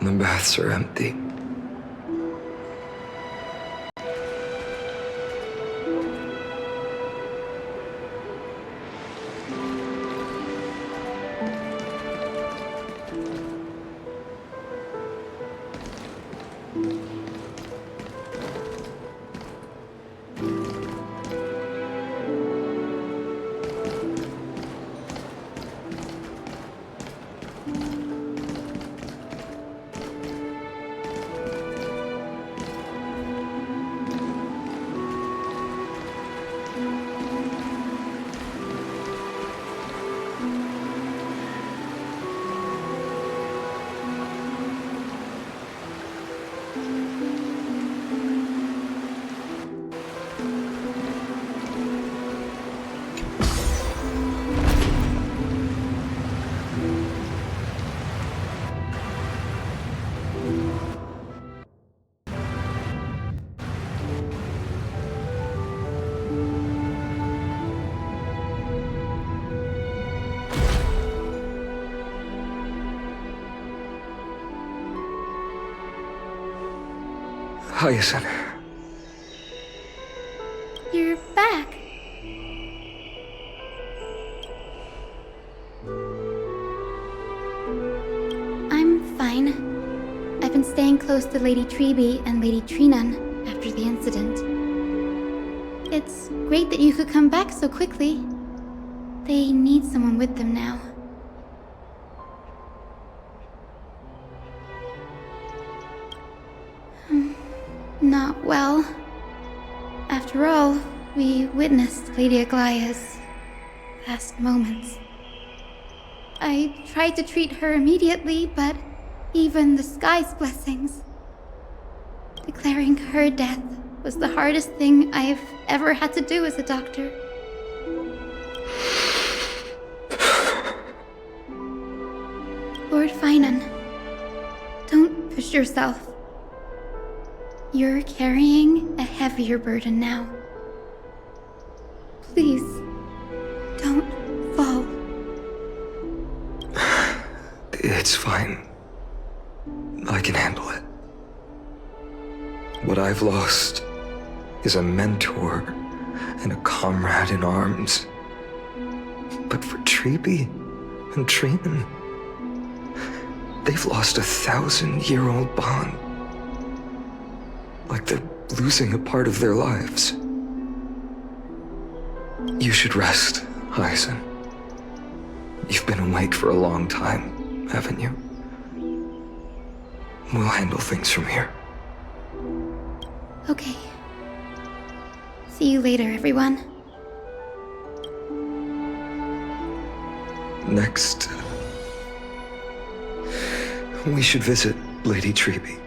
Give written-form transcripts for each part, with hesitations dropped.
the baths are empty. Hyacinth. You're back. I'm fine. I've been staying close to Lady Treeby and Lady Trinan after the incident. It's great that you could come back so quickly. They need someone with them now. Not well. After all, we witnessed Lady Aglaya's last moments. I tried to treat her immediately, but even the sky's blessings. Declaring her death was the hardest thing I've ever had to do as a doctor. Lord Finan, don't push yourself. You're carrying a heavier burden now. Please, don't fall. It's fine. I can handle it. What I've lost is a mentor and a comrade in arms. But for Treeby and Trinan, they've lost a 1,000-year-old bond. Like they're losing a part of their lives. You should rest, Hyacinth. You've been awake for a long time, haven't you? We'll handle things from here. Okay. See you later, everyone. Next, we should visit Lady Treeby.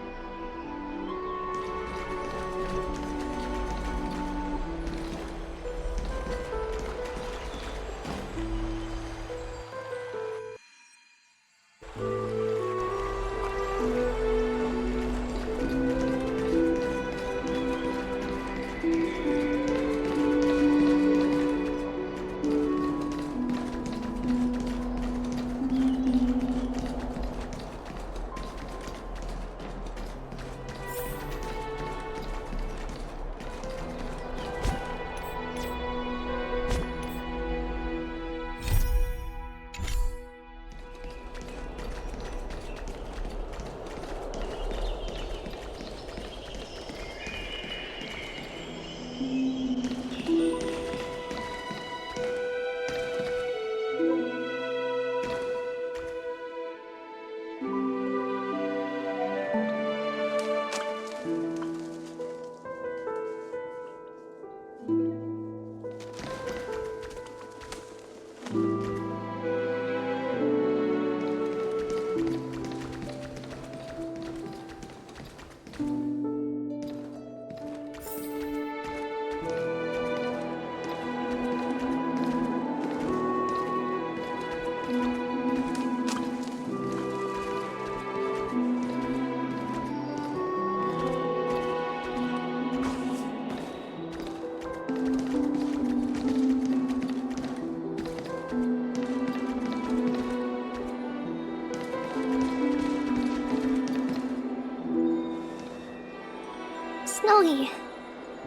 Hey,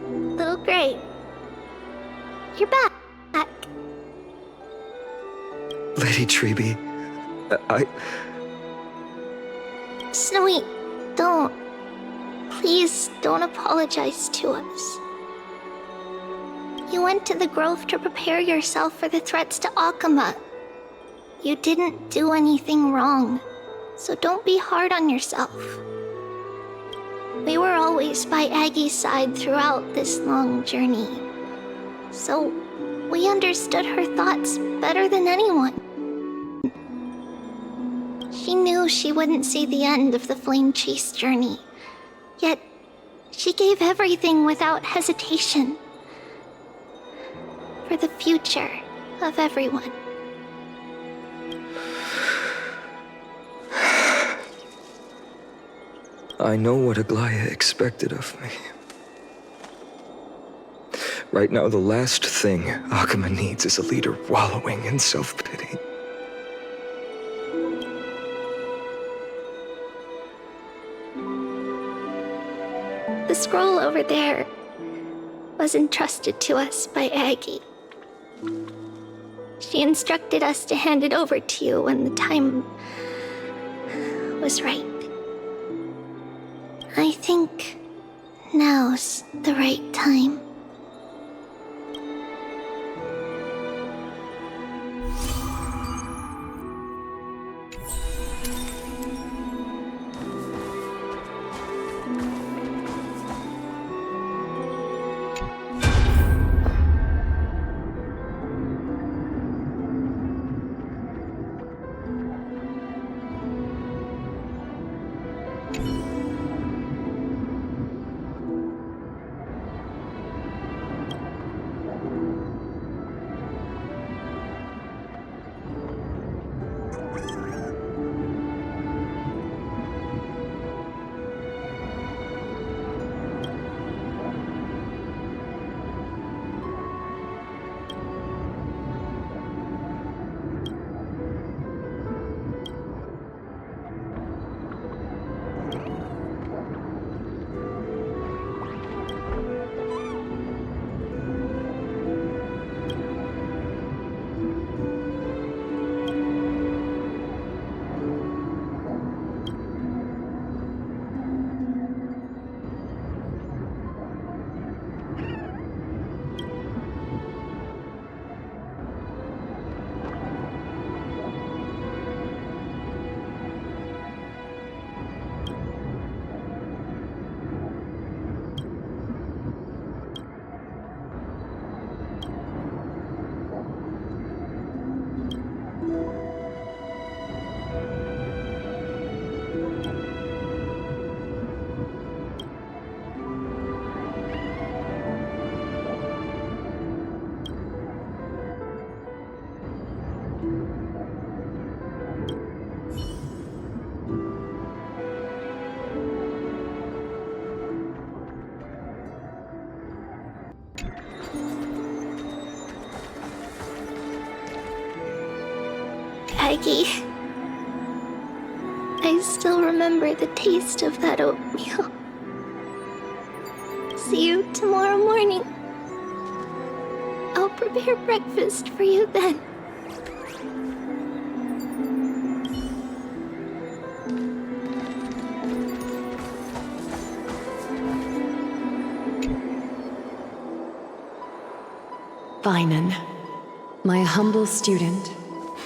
little Gray. You're back. Lady Treby, Snowy, don't. Please don't apologize to us. You went to the Grove to prepare yourself for the threats to Akama. You didn't do anything wrong, so don't be hard on yourself. We were always by Aggie's side throughout this long journey, so we understood her thoughts better than anyone. She knew she wouldn't see the end of the Flame Chase journey, yet she gave everything without hesitation for the future of everyone. I know what Aglaya expected of me. Right now, the last thing Akama needs is a leader wallowing in self-pity. The scroll over there was entrusted to us by Aggie. She instructed us to hand it over to you when the time was right. I think now's the right time. Aggie, I still remember the taste of that oatmeal. See you tomorrow morning. I'll prepare breakfast for you then. Vinan, my humble student,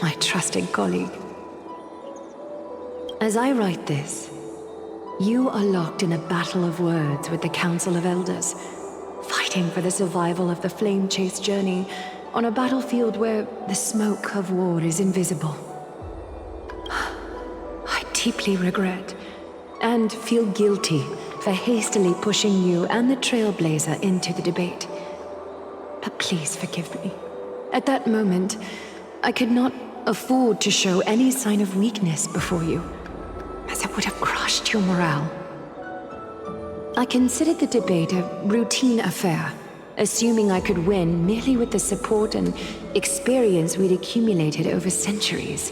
my trusted colleague. As I write this, you are locked in a battle of words with the Council of Elders, fighting for the survival of the Flame Chase journey on a battlefield where the smoke of war is invisible. I deeply regret and feel guilty for hastily pushing you and the Trailblazer into the debate. But please forgive me. At that moment, I could not afford to show any sign of weakness before you, as it would have crushed your morale. I considered the debate a routine affair, assuming I could win merely with the support and experience we'd accumulated over centuries.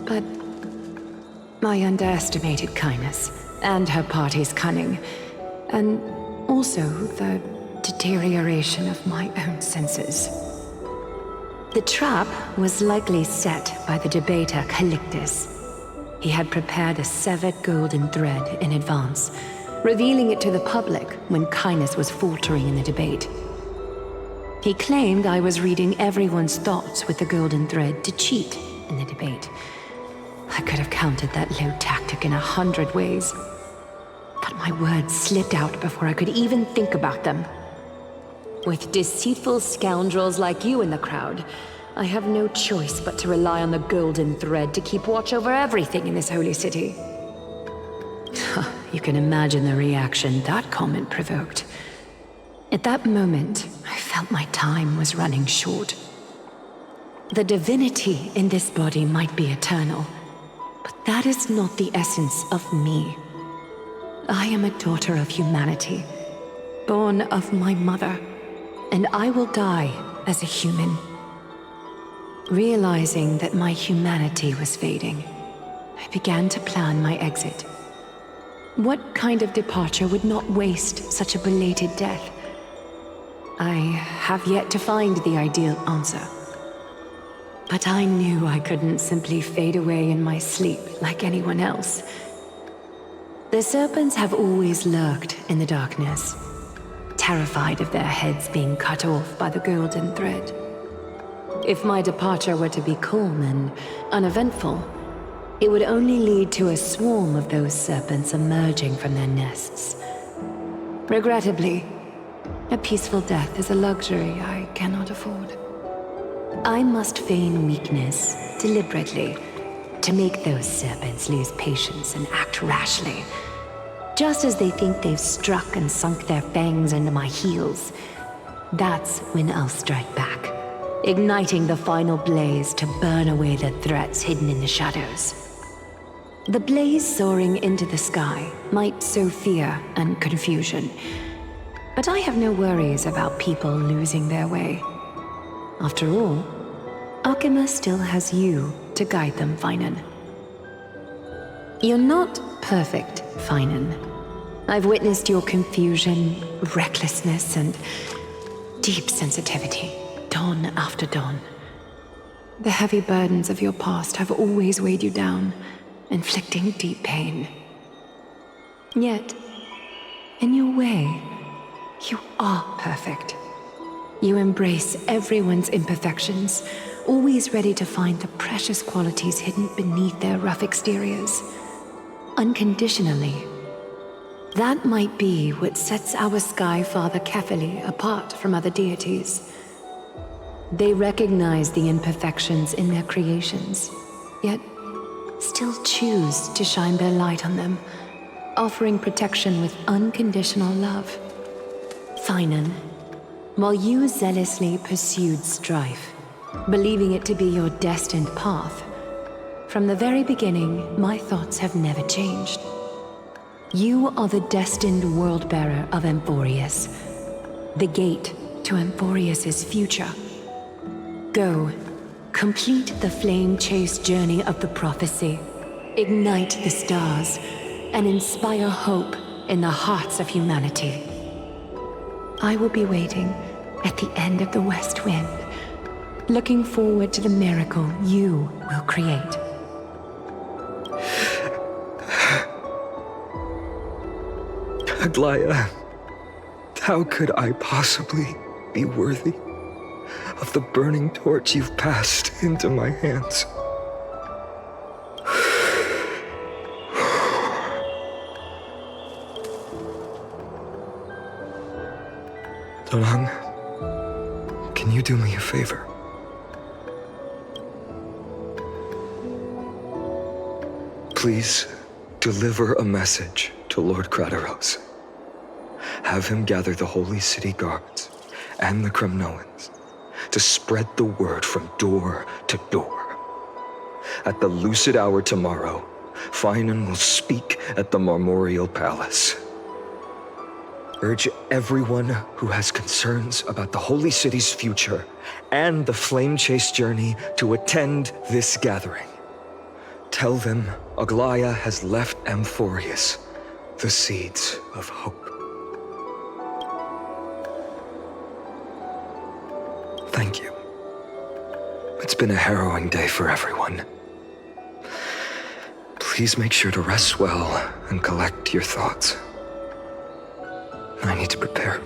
But I underestimated kindness and her party's cunning, and Also, the deterioration of my own senses. The trap was likely set by the debater Calictus. He had prepared a severed golden thread in advance, revealing it to the public when Kindness was faltering in the debate. He claimed I was reading everyone's thoughts with the golden thread to cheat in the debate. I could have countered that low tactic in 100 ways, but my words slipped out before I could even think about them. With deceitful scoundrels like you in the crowd, I have no choice but to rely on the golden thread to keep watch over everything in this holy city. You can imagine the reaction that comment provoked. At that moment, I felt my time was running short. The divinity in this body might be eternal, but that is not the essence of me. I am a daughter of humanity, born of my mother, and I will die as a human. Realizing that my humanity was fading, I began to plan my exit. What kind of departure would not waste such a belated death? I have yet to find the ideal answer. But I knew I couldn't simply fade away in my sleep like anyone else. The serpents have always lurked in the darkness, terrified of their heads being cut off by the golden thread. If my departure were to be calm and uneventful, it would only lead to a swarm of those serpents emerging from their nests. Regrettably, a peaceful death is a luxury I cannot afford. I must feign weakness deliberately to make those serpents lose patience and act rashly. Just as they think they've struck and sunk their fangs into my heels, that's when I'll strike back, igniting the final blaze to burn away the threats hidden in the shadows. The blaze soaring into the sky might sow fear and confusion, but I have no worries about people losing their way. After all, Arkema still has you to guide them, Finan. You're not perfect, Finan. I've witnessed your confusion, recklessness, and deep sensitivity, dawn after dawn. The heavy burdens of your past have always weighed you down, inflicting deep pain. Yet, in your way, you are perfect. You embrace everyone's imperfections, always ready to find the precious qualities hidden beneath their rough exteriors. Unconditionally. That might be what sets our Sky Father Kefili apart from other deities. They recognize the imperfections in their creations, yet still choose to shine their light on them, offering protection with unconditional love. Finan, while you zealously pursued strife, believing it to be your destined path, from the very beginning, my thoughts have never changed. You are the destined world-bearer of Amphorius, the gate to Amphorius's future. Go, complete the flame-chased journey of the prophecy, ignite the stars, and inspire hope in the hearts of humanity. I will be waiting at the end of the West Wind, looking forward to the miracle you will create. Aglaya, how could I possibly be worthy of the burning torch you've passed into my hands? Dolang, can you do me a favor? Please deliver a message to Lord Krateros. Have him gather the Holy City guards and the Kremnoans to spread the word from door to door. At the lucid hour tomorrow, Finan will speak at the Marmorial Palace. Urge everyone who has concerns about the Holy City's future and the Flame Chase journey to attend this gathering. Tell them Aglaya has left Amphorius the seeds of hope. Thank you. It's been a harrowing day for everyone. Please make sure to rest well and collect your thoughts. I need to prepare.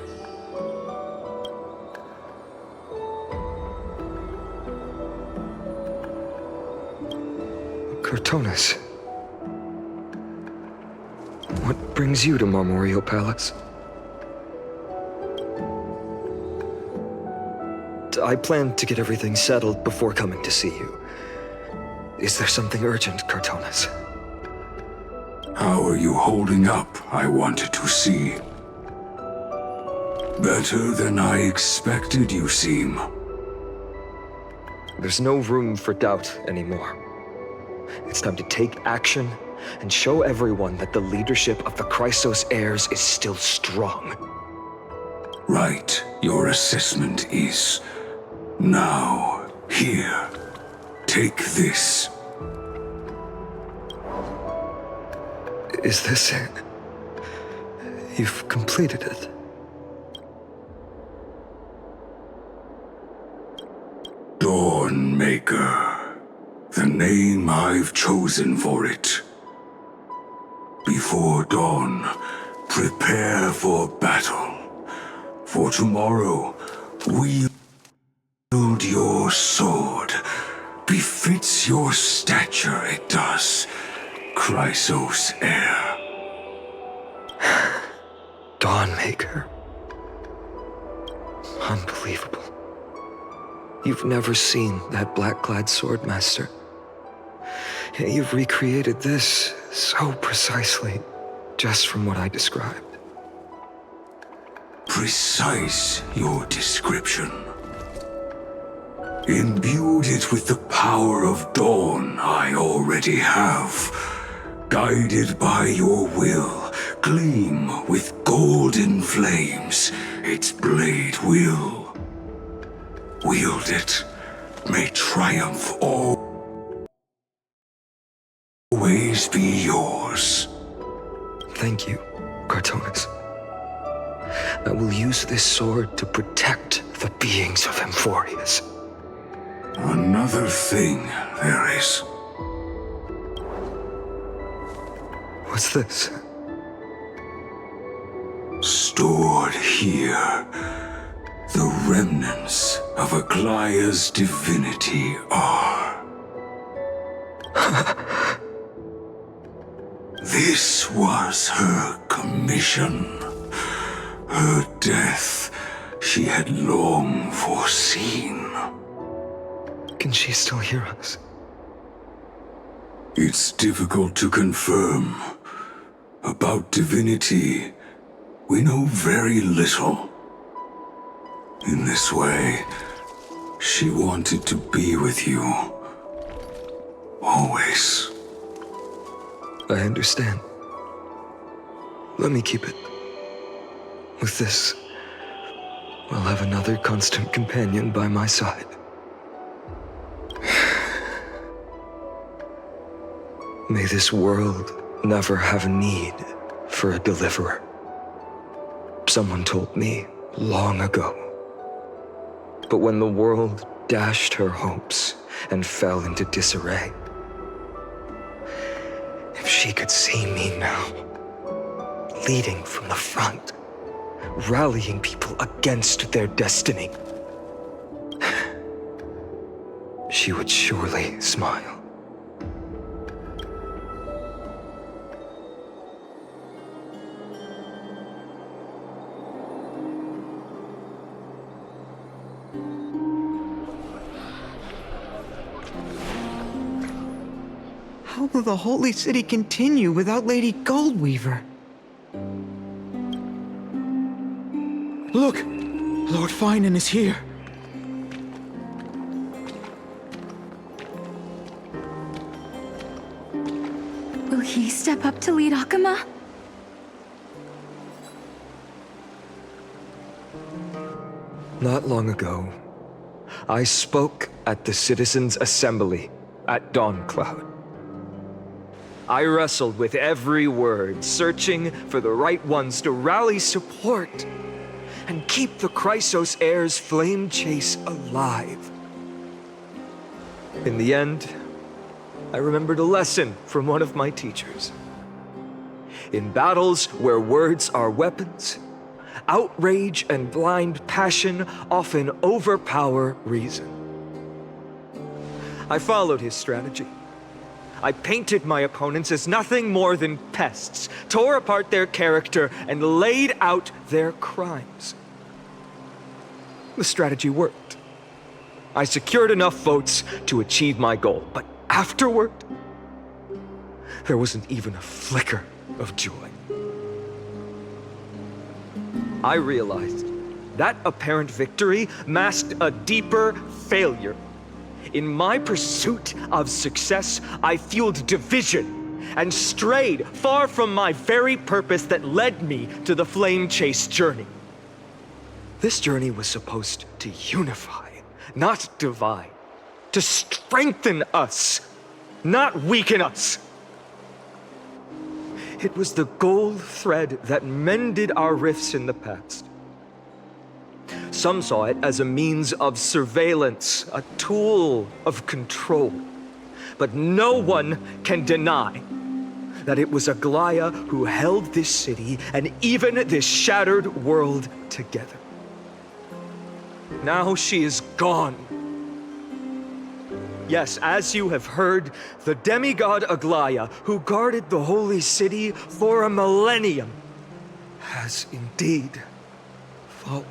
Cortonis, what brings you to Marmoreal Palace? I plan to get everything settled before coming to see you. Is there something urgent, Cortonis? How are you holding up, I wanted to see. Better than I expected, you seem. There's no room for doubt anymore. It's time to take action and show everyone that the leadership of the Chrysos heirs is still strong. Right, your assessment is. Now, here. Take this. Is this it? You've completed it. Dawnmaker. The name I've chosen for it. Before dawn, prepare for battle. For tomorrow, wield your sword. Befits your stature, it does. Chrysos heir. Dawnmaker. Unbelievable. You've never seen that black-clad swordmaster. Yet you've recreated this so precisely, just from what I described. Precise, your description. Imbued it with the power of dawn I already have. Guided by your will, gleam with golden flames, its blade will. Wield it, may triumph always be yours. Thank you, Cortonis. I will use this sword to protect the beings of Amphorius. Another thing there is. What's this? Stored here, the remnants of Aglaya's divinity are. This was her commission. Her death she had long foreseen. Can she still hear us? It's difficult to confirm. About divinity, we know very little. In this way, she wanted to be with you. Always. I understand. Let me keep it. With this, I'll have another constant companion by my side. May this world never have need for a deliverer. Someone told me long ago. But when the world dashed her hopes and fell into disarray, if she could see me now, leading from the front, rallying people against their destiny, she would surely smile. How will the Holy City continue without Lady Goldweaver? Look! Lord Finan is here. Will he step up to lead Akama? Not long ago, I spoke at the Citizens' Assembly at Dawncloud. I wrestled with every word, searching for the right ones to rally support. and keep the Chrysos heir's flame chase alive. In the end, I remembered a lesson from one of my teachers. In battles where words are weapons, outrage and blind passion often overpower reason. I followed his strategy. I painted my opponents as nothing more than pests, tore apart their character, and laid out their crimes. The strategy worked. I secured enough votes to achieve my goal, but afterward, there wasn't even a flicker of joy. I realized that apparent victory masked a deeper failure. In my pursuit of success, I fueled division and strayed far from my very purpose that led me to the flame chase journey. This journey was supposed to unify, not divide, to strengthen us, not weaken us. It was the gold thread that mended our rifts in the past. Some saw it as a means of surveillance, a tool of control. But no one can deny that it was Aglaya who held this city and even this shattered world together. Now she is gone. Yes, as you have heard, the demigod Aglaya, who guarded the holy city for a millennium, has indeed fallen.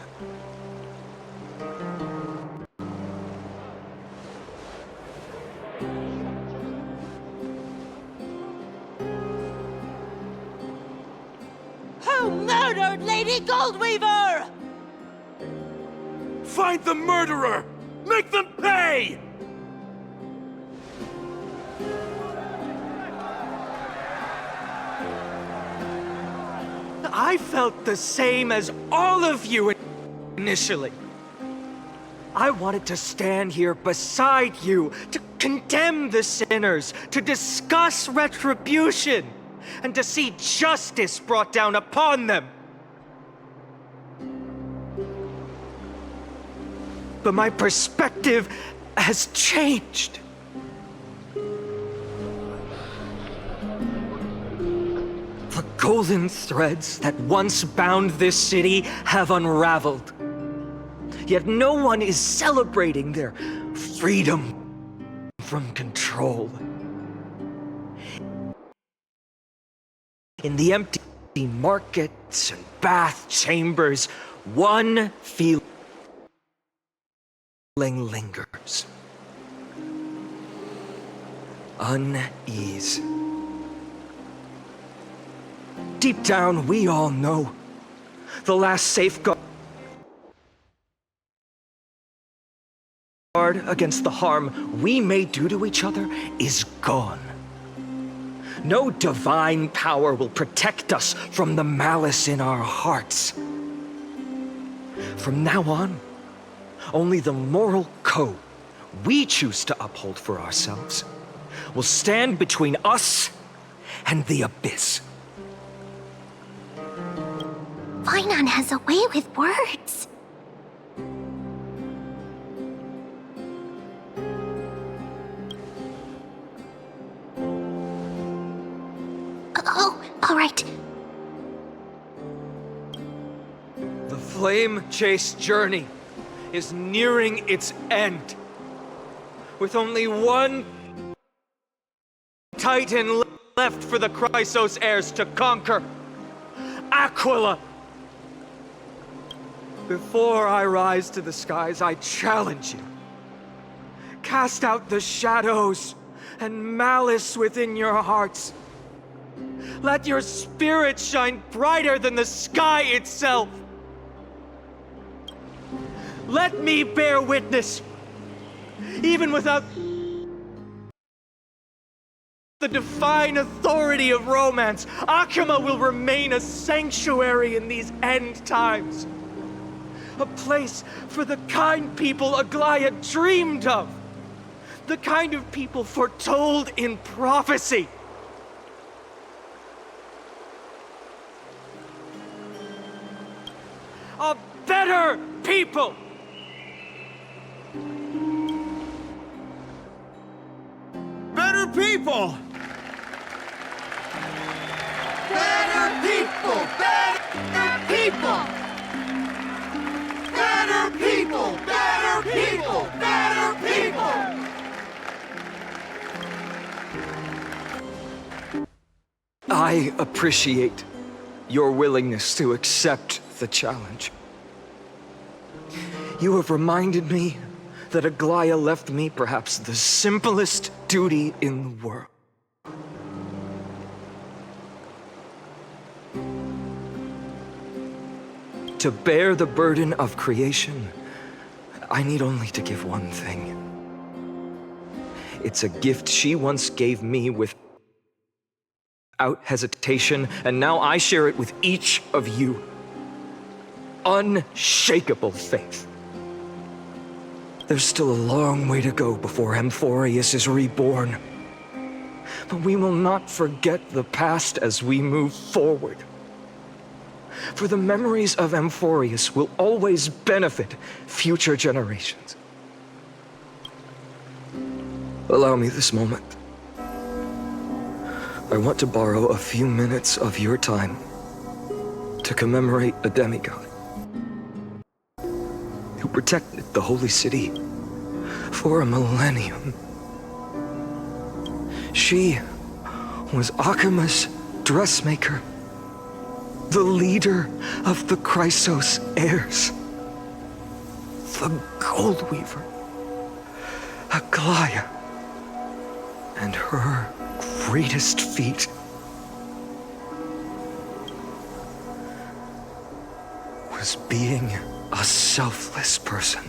Who murdered Lady Goldweaver? Find the murderer! Make them pay! I felt the same as all of you initially. I wanted to stand here beside you, to condemn the sinners, to discuss retribution, and to see justice brought down upon them. But my perspective has changed. The golden threads that once bound this city have unraveled. Yet no one is celebrating their freedom from control. In the empty markets and bath chambers, one feeling lingers. Unease. Deep down, we all know the last safeguard against the harm we may do to each other is gone. No divine power will protect us from the malice in our hearts. From now on, only the moral code we choose to uphold for ourselves will stand between us and the abyss. Vinon has a way with words. Oh, all right. The flame chase journey is nearing its end, with only one titan left for the Chrysos heirs to conquer: Aquila. Before I rise to the skies, I challenge you. Cast out the shadows and malice within your hearts. Let your spirit shine brighter than the sky itself. Let me bear witness. Even without the divine authority of romance, Akima will remain a sanctuary in these end times. A place for the kind people Aglaya dreamed of. The kind of people foretold in prophecy. A people! Better people! Better people! Better people! Better people! Better people! Better people! I appreciate your willingness to accept the challenge. You have reminded me that Aglaya left me perhaps the simplest duty in the world. To bear the burden of creation, I need only to give one thing. It's a gift she once gave me without hesitation, and now I share it with each of you. Unshakable faith. There's still a long way to go before Amphorius is reborn. But we will not forget the past as we move forward. For the memories of Amphorius will always benefit future generations. Allow me this moment. I want to borrow a few minutes of your time to commemorate a demigod who protected the holy city for a millennium. She was Akima's dressmaker, the leader of the Chrysos heirs, the Gold Weaver, Aglaya, and her greatest feat was being a selfless person.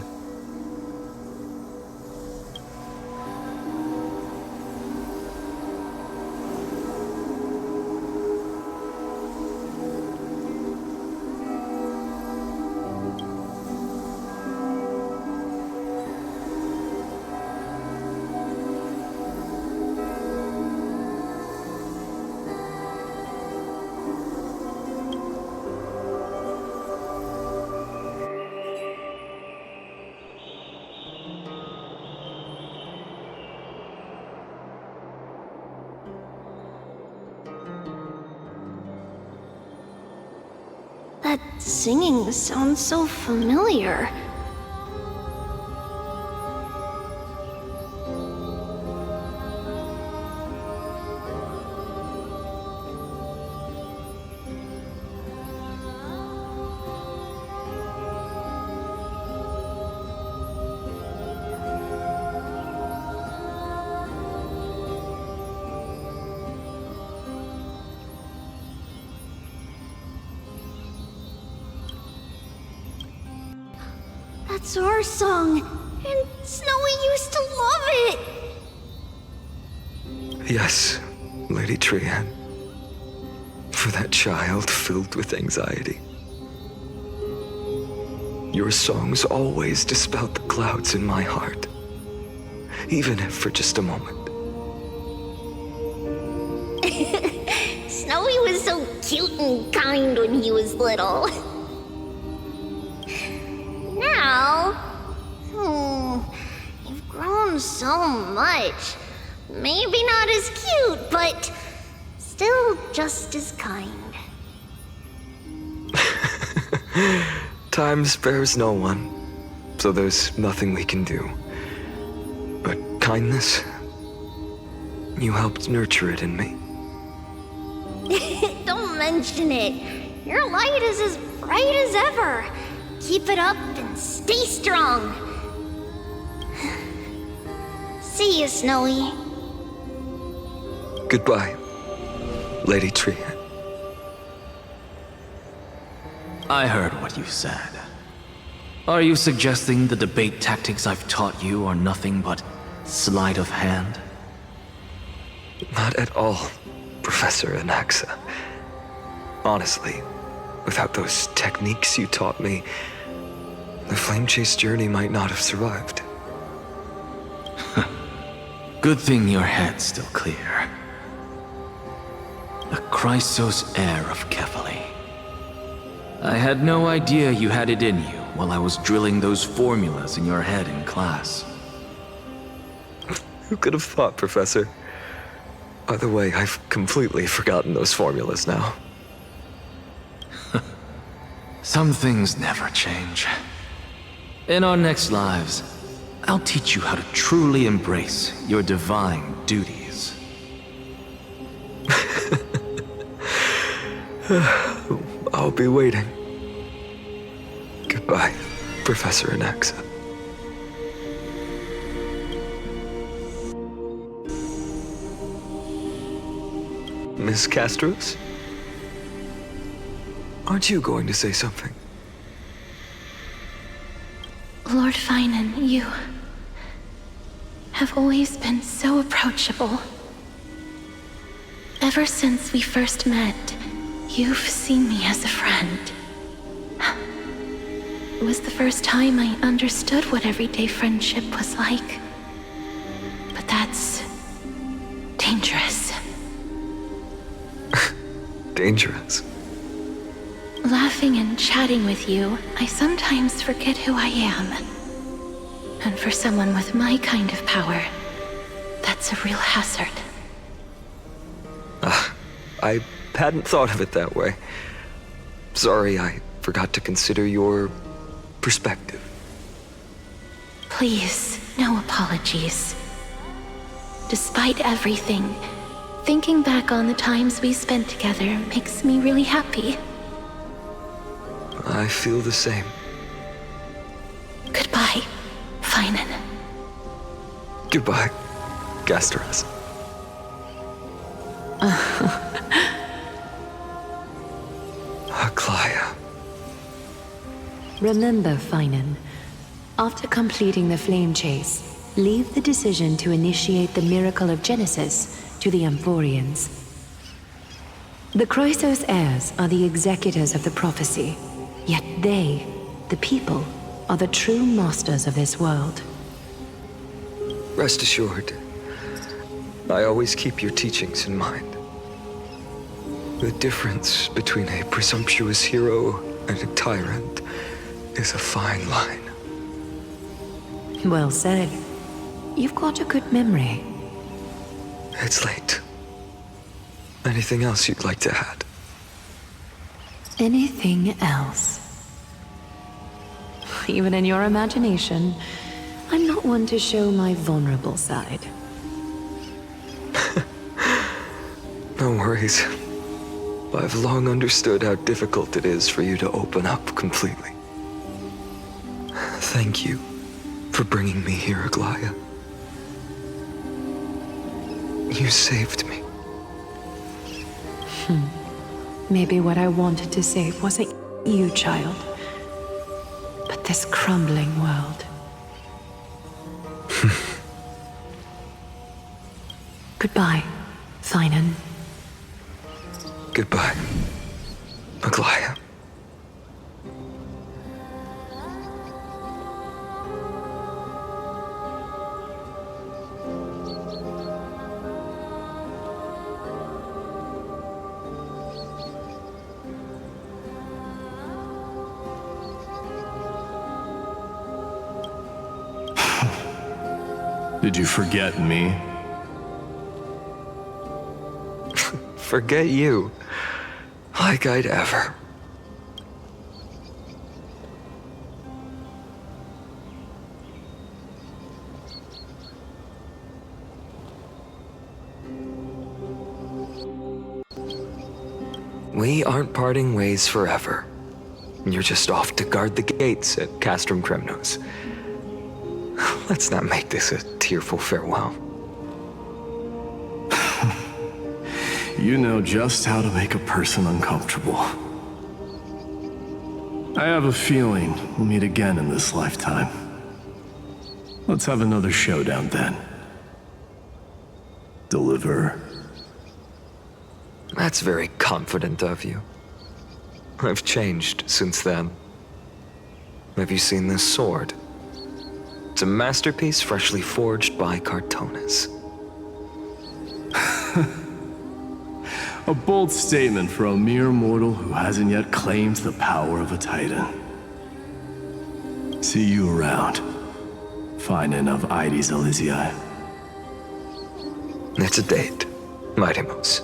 That singing sounds so familiar. That's our song, and Snowy used to love it! Yes, Lady Trian. For that child filled with anxiety. Your songs always dispelled the clouds in my heart, even if for just a moment. Snowy was so cute and kind when he was little. Now, you've grown so much. Maybe not as cute, but still just as kind. Time spares no one, so there's nothing we can do. But kindness, you helped nurture it in me. Don't mention it. Your light is as bright as ever. Keep it up and stay strong. See you, Snowy. Goodbye, Lady Trian. I heard what you said. Are you suggesting the debate tactics I've taught you are nothing but sleight of hand? Not at all, Professor Anaxa. Honestly, without those techniques you taught me, the Flame Chase journey might not have survived. Good thing your head's still clear. A Chrysos heir of Kefali. I had no idea you had it in you. while I was drilling those formulas in your head in class. Who could have thought, Professor? By the way, I've completely forgotten those formulas now. Some things never change. In our next lives, I'll teach you how to truly embrace your divine duties. I'll be waiting. Goodbye, Professor Anaxa. Miss Castros? Aren't you going to say something? Lord Finan, you have always been so approachable. Ever since we first met, you've seen me as a friend. It was the first time I understood what everyday friendship was like. But that's dangerous. Dangerous? Laughing and chatting with you, I sometimes forget who I am. And for someone with my kind of power, that's a real hazard. I hadn't thought of it that way. Sorry, I forgot to consider your perspective. Please, no apologies. Despite everything, thinking back on the times we spent together makes me really happy. I feel the same. Goodbye, Finan. Goodbye, Gasteros. Aglaya. Remember, Finan, after completing the flame chase, leave the decision to initiate the miracle of Genesis to the Amphorians. The Chrysos heirs are the executors of the prophecy, yet they, the people, are the true masters of this world. Rest assured, I always keep your teachings in mind. The difference between a presumptuous hero and a tyrant is a fine line. Well said. You've got a good memory. It's late. Anything else you'd like to add? Anything else? Even in your imagination, I'm not one to show my vulnerable side. No worries. I've long understood how difficult it is for you to open up completely. Thank you for bringing me here, Aglaya. You saved me. Maybe what I wanted to save wasn't you, child, but this crumbling world. Goodbye, Finan. Goodbye, Aglaya. Did you forget me? Forget you. Like I'd ever. We aren't parting ways forever. You're just off to guard the gates at Castrum Kremnos. Let's not make this a tearful farewell. You know just how to make a person uncomfortable. I have a feeling we'll meet again in this lifetime. Let's have another showdown then. Deliver. That's very confident of you. I've changed since then. Have you seen this sword? It's a masterpiece freshly forged by Cartonis. A bold statement for a mere mortal who hasn't yet claimed the power of a titan. See you around. Finding of Ides Elysiae. It's a date, Mighty Moose.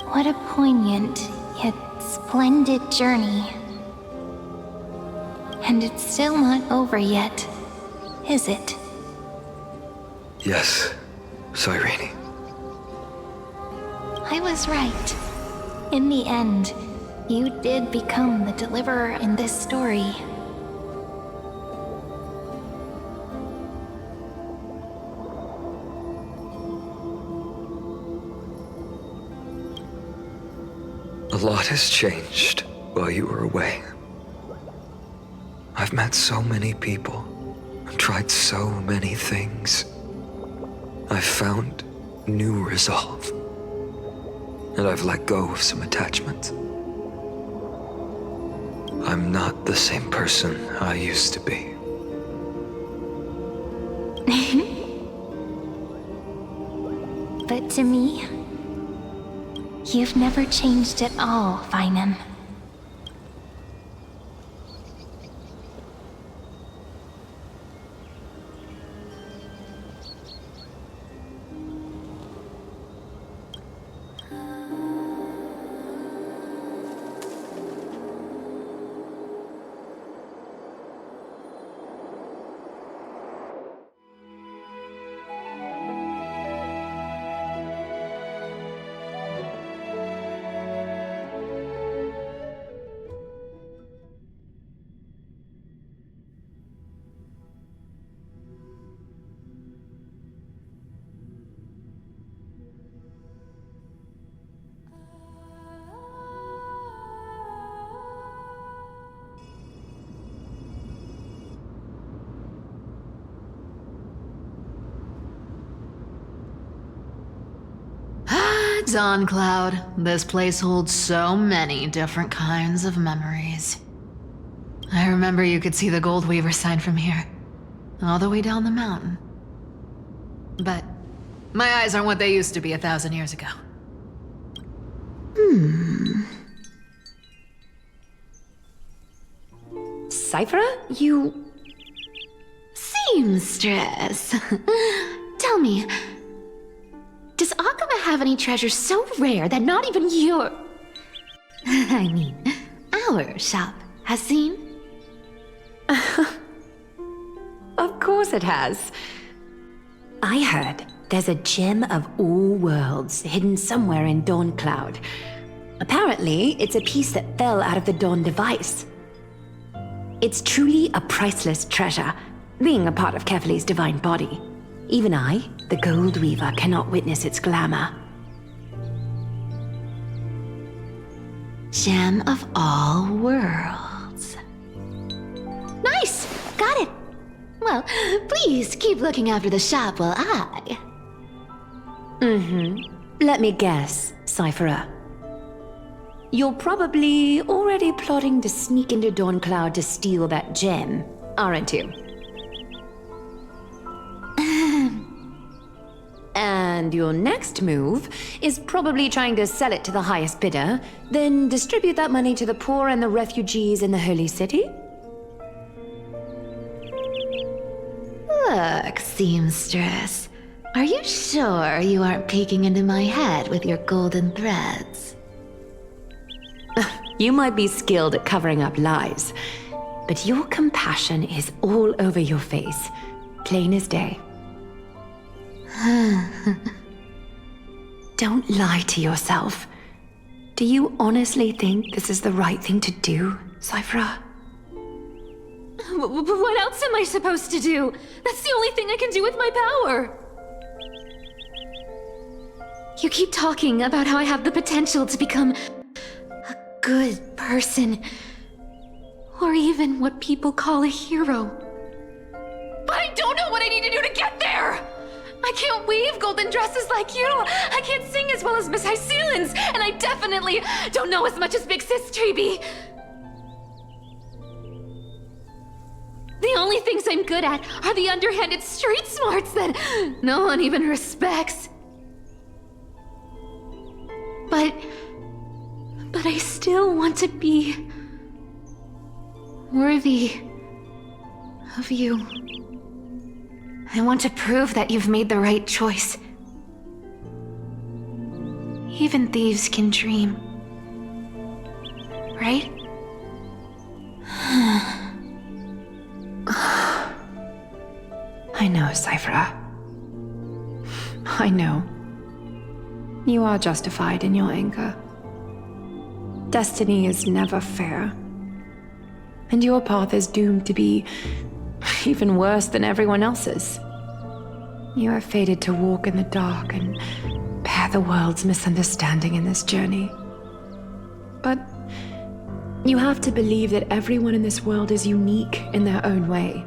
What a poignant, yet splendid journey. And it's still not over yet, is it? Yes, Cyrene. I was right. In the end, you did become the deliverer in this story. A lot has changed while you were away. I've met so many people and tried so many things. I've found new resolve. And I've let go of some attachments. I'm not the same person I used to be. But to me, you've never changed at all, Feinem. Dawn Cloud. This place holds so many different kinds of memories. I remember you could see the Gold Weaver sign from here, all the way down the mountain. But my eyes aren't what they used to be 1,000 years ago. Cyphra, you... Seamstress. Tell me, does Akama have any treasures so rare that not even your... I mean, our shop has seen? Of course it has. I heard there's a gem of all worlds hidden somewhere in Dawn Cloud. Apparently, it's a piece that fell out of the Dawn device. It's truly a priceless treasure, being a part of Kefali's divine body. Even I, the Gold Weaver, cannot witness its glamour. Gem of all worlds. Nice! Got it! Well, please keep looking after the shop while I... Let me guess, Cyphra. You're probably already plotting to sneak into Dawn Cloud to steal that gem, aren't you? And your next move is probably trying to sell it to the highest bidder, then distribute that money to the poor and the refugees in the Holy City? Look, seamstress. Are you sure you aren't peeking into my head with your golden threads? You might be skilled at covering up lies, but your compassion is all over your face, plain as day. Don't lie to yourself. Do you honestly think this is the right thing to do, Cyphra? What else am I supposed to do? That's the only thing I can do with my power. You keep talking about how I have the potential to become a good person, or even what people call a hero. But I don't know what I need to do to get there! I can't weave golden dresses like you! I can't sing as well as Miss Hyceelins! And I definitely don't know as much as Big Sis Treeby! The only things I'm good at are the underhanded street smarts that no one even respects. But I still want to be worthy of you. I want to prove that you've made the right choice. Even thieves can dream. Right? I know, Cypher. I know. You are justified in your anger. Destiny is never fair. And your path is doomed to be even worse than everyone else's. You are fated to walk in the dark and bear the world's misunderstanding in this journey. But you have to believe that everyone in this world is unique in their own way.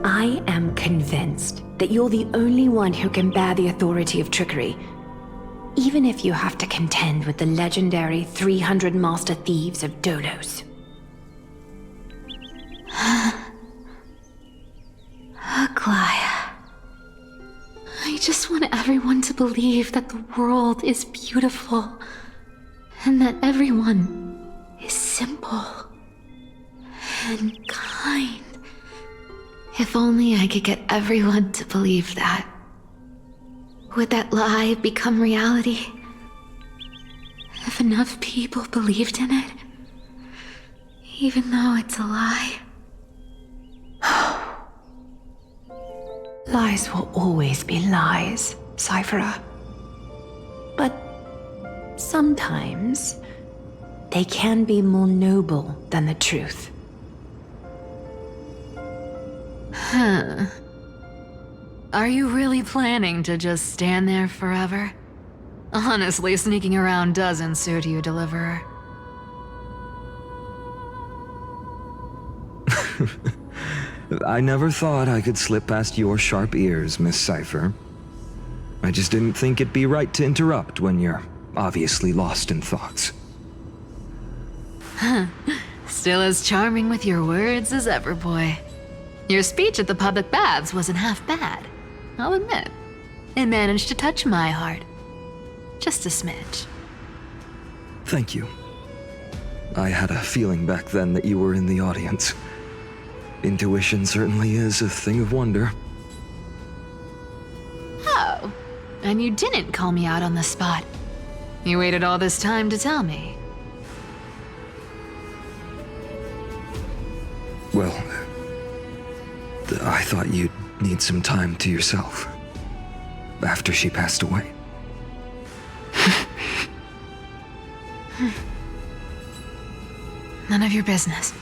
I am convinced that you're the only one who can bear the authority of trickery, even if you have to contend with the legendary 300 master thieves of Dolos. Aglaya. I just want everyone to believe that the world is beautiful, and that everyone is simple and kind. If only I could get everyone to believe that. Would that lie become reality? If enough people believed in it, even though it's a lie. Lies will always be lies, Cypher. But sometimes they can be more noble than the truth. Huh. Are you really planning to just stand there forever? Honestly, sneaking around doesn't suit you, Deliverer. I never thought I could slip past your sharp ears, Miss Cypher. I just didn't think it'd be right to interrupt when you're obviously lost in thoughts. Still as charming with your words as ever, boy. Your speech at the public baths wasn't half bad, I'll admit. It managed to touch my heart. Just a smidge. Thank you. I had a feeling back then that you were in the audience. Intuition certainly is a thing of wonder. Oh, and you didn't call me out on the spot. You waited all this time to tell me. Well, I thought you'd need some time to yourself. After she passed away. None of your business.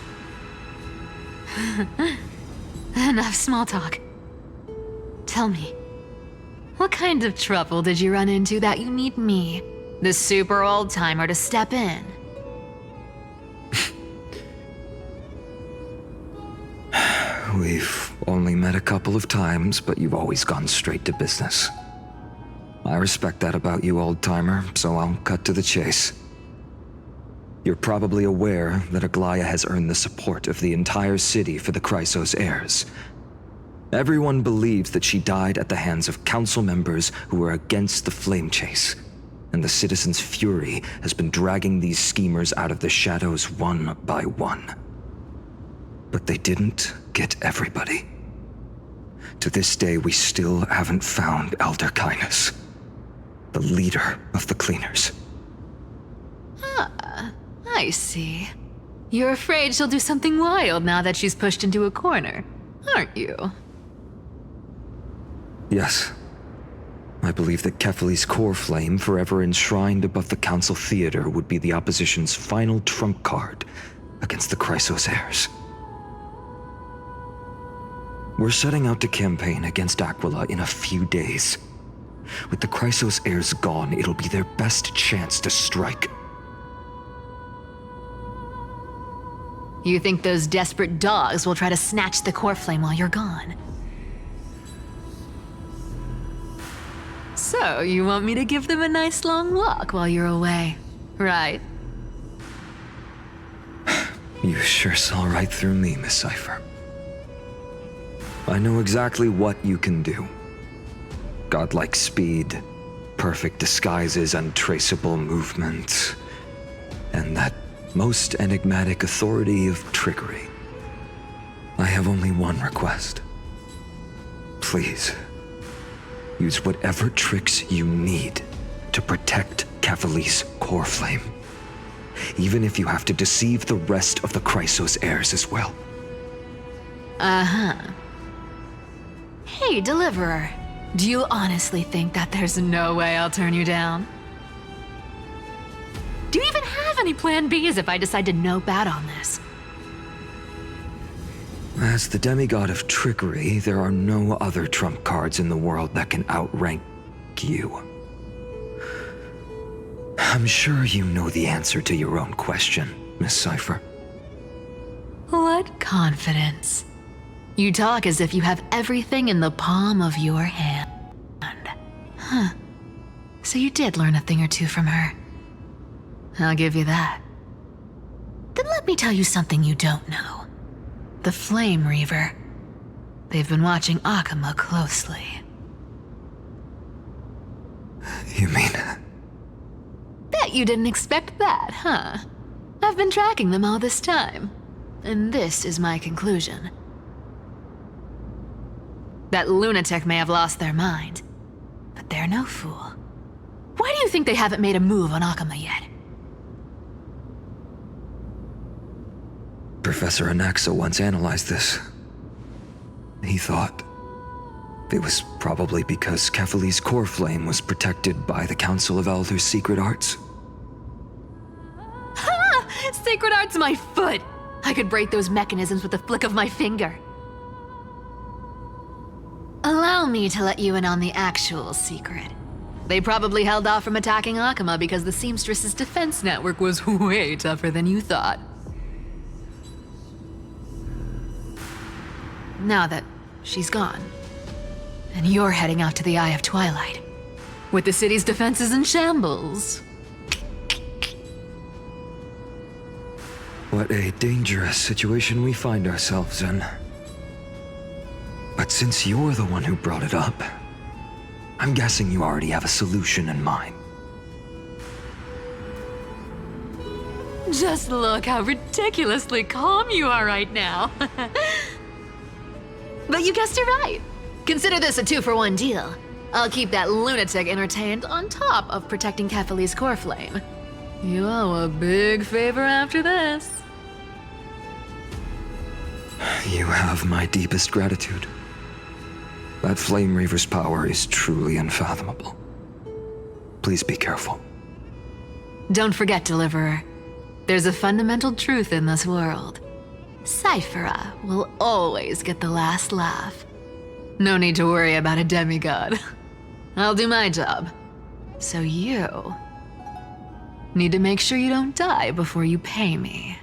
Enough small talk. Tell me, what kind of trouble did you run into that you need me, the super old-timer, to step in? We've only met a couple of times, but you've always gone straight to business. I respect that about you, old-timer, so I'll cut to the chase. You're probably aware that Aglaya has earned the support of the entire city for the Chrysos heirs. Everyone believes that she died at the hands of council members who were against the flame chase, and the citizens' fury has been dragging these schemers out of the shadows one by one. But they didn't get everybody. To this day, we still haven't found Elder Kynus, the leader of the cleaners. Ah, I see. You're afraid she'll do something wild now that she's pushed into a corner, aren't you? Yes. I believe that Kefali's core flame, forever enshrined above the council theater, would be the opposition's final trump card against the Chrysos heirs. We're setting out to campaign against Aquila in a few days. With the Chrysos heirs gone, it'll be their best chance to strike. You think those desperate dogs will try to snatch the core flame while you're gone? So, you want me to give them a nice long walk while you're away, right? You sure saw right through me, Miss Cypher. I know exactly what you can do. Godlike speed, perfect disguises, untraceable movements, and that most enigmatic authority of trickery. I have only one request. Please, use whatever tricks you need to protect Cavali's core flame. Even if you have to deceive the rest of the Chrysos heirs as well. Uh-huh. Hey, Deliverer. Do you honestly think that there's no way I'll turn you down? Do you even have any plan Bs if I decide to nope out on this? As the demigod of trickery, there are no other trump cards in the world that can outrank you. I'm sure you know the answer to your own question, Miss Cypher. What confidence. You talk as if you have everything in the palm of your hand. Huh. So you did learn a thing or two from her. I'll give you that. Then let me tell you something you don't know. The Flame Reaver. They've been watching Akama closely. You mean... Bet you didn't expect that, huh? I've been tracking them all this time. And this is my conclusion. That lunatic may have lost their mind, but they're no fool. Why do you think they haven't made a move on Akama yet? Professor Anaxa once analyzed this. He thought it was probably because Cavali's core flame was protected by the Council of Elders' secret arts. Ha! Sacred art's my foot! I could break those mechanisms with the flick of my finger. Allow me to let you in on the actual secret. They probably held off from attacking Akama because the Seamstress's defense network was way tougher than you thought. Now that she's gone, and you're heading out to the Eye of Twilight, with the city's defenses in shambles. What a dangerous situation we find ourselves in. But since you're the one who brought it up, I'm guessing you already have a solution in mind. Just look how ridiculously calm you are right now. But you guessed it right. Consider this a 2-for-1 deal. I'll keep that lunatic entertained on top of protecting Cavali's core flame. You owe a big favor after this. You have my deepest gratitude. That Flame Reaver's power is truly unfathomable. Please be careful. Don't forget, Deliverer. There's a fundamental truth in this world. Cyphera will always get the last laugh. No need to worry about a demigod. I'll do my job. So you need to make sure you don't die before you pay me.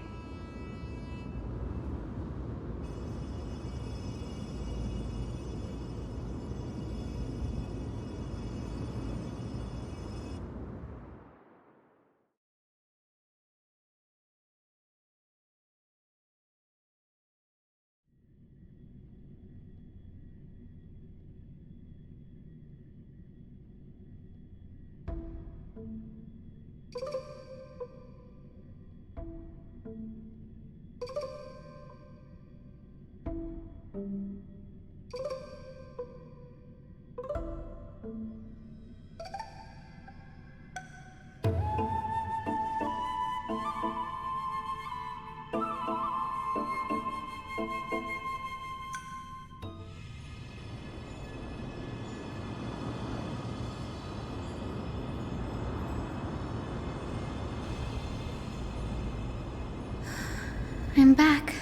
I'm back.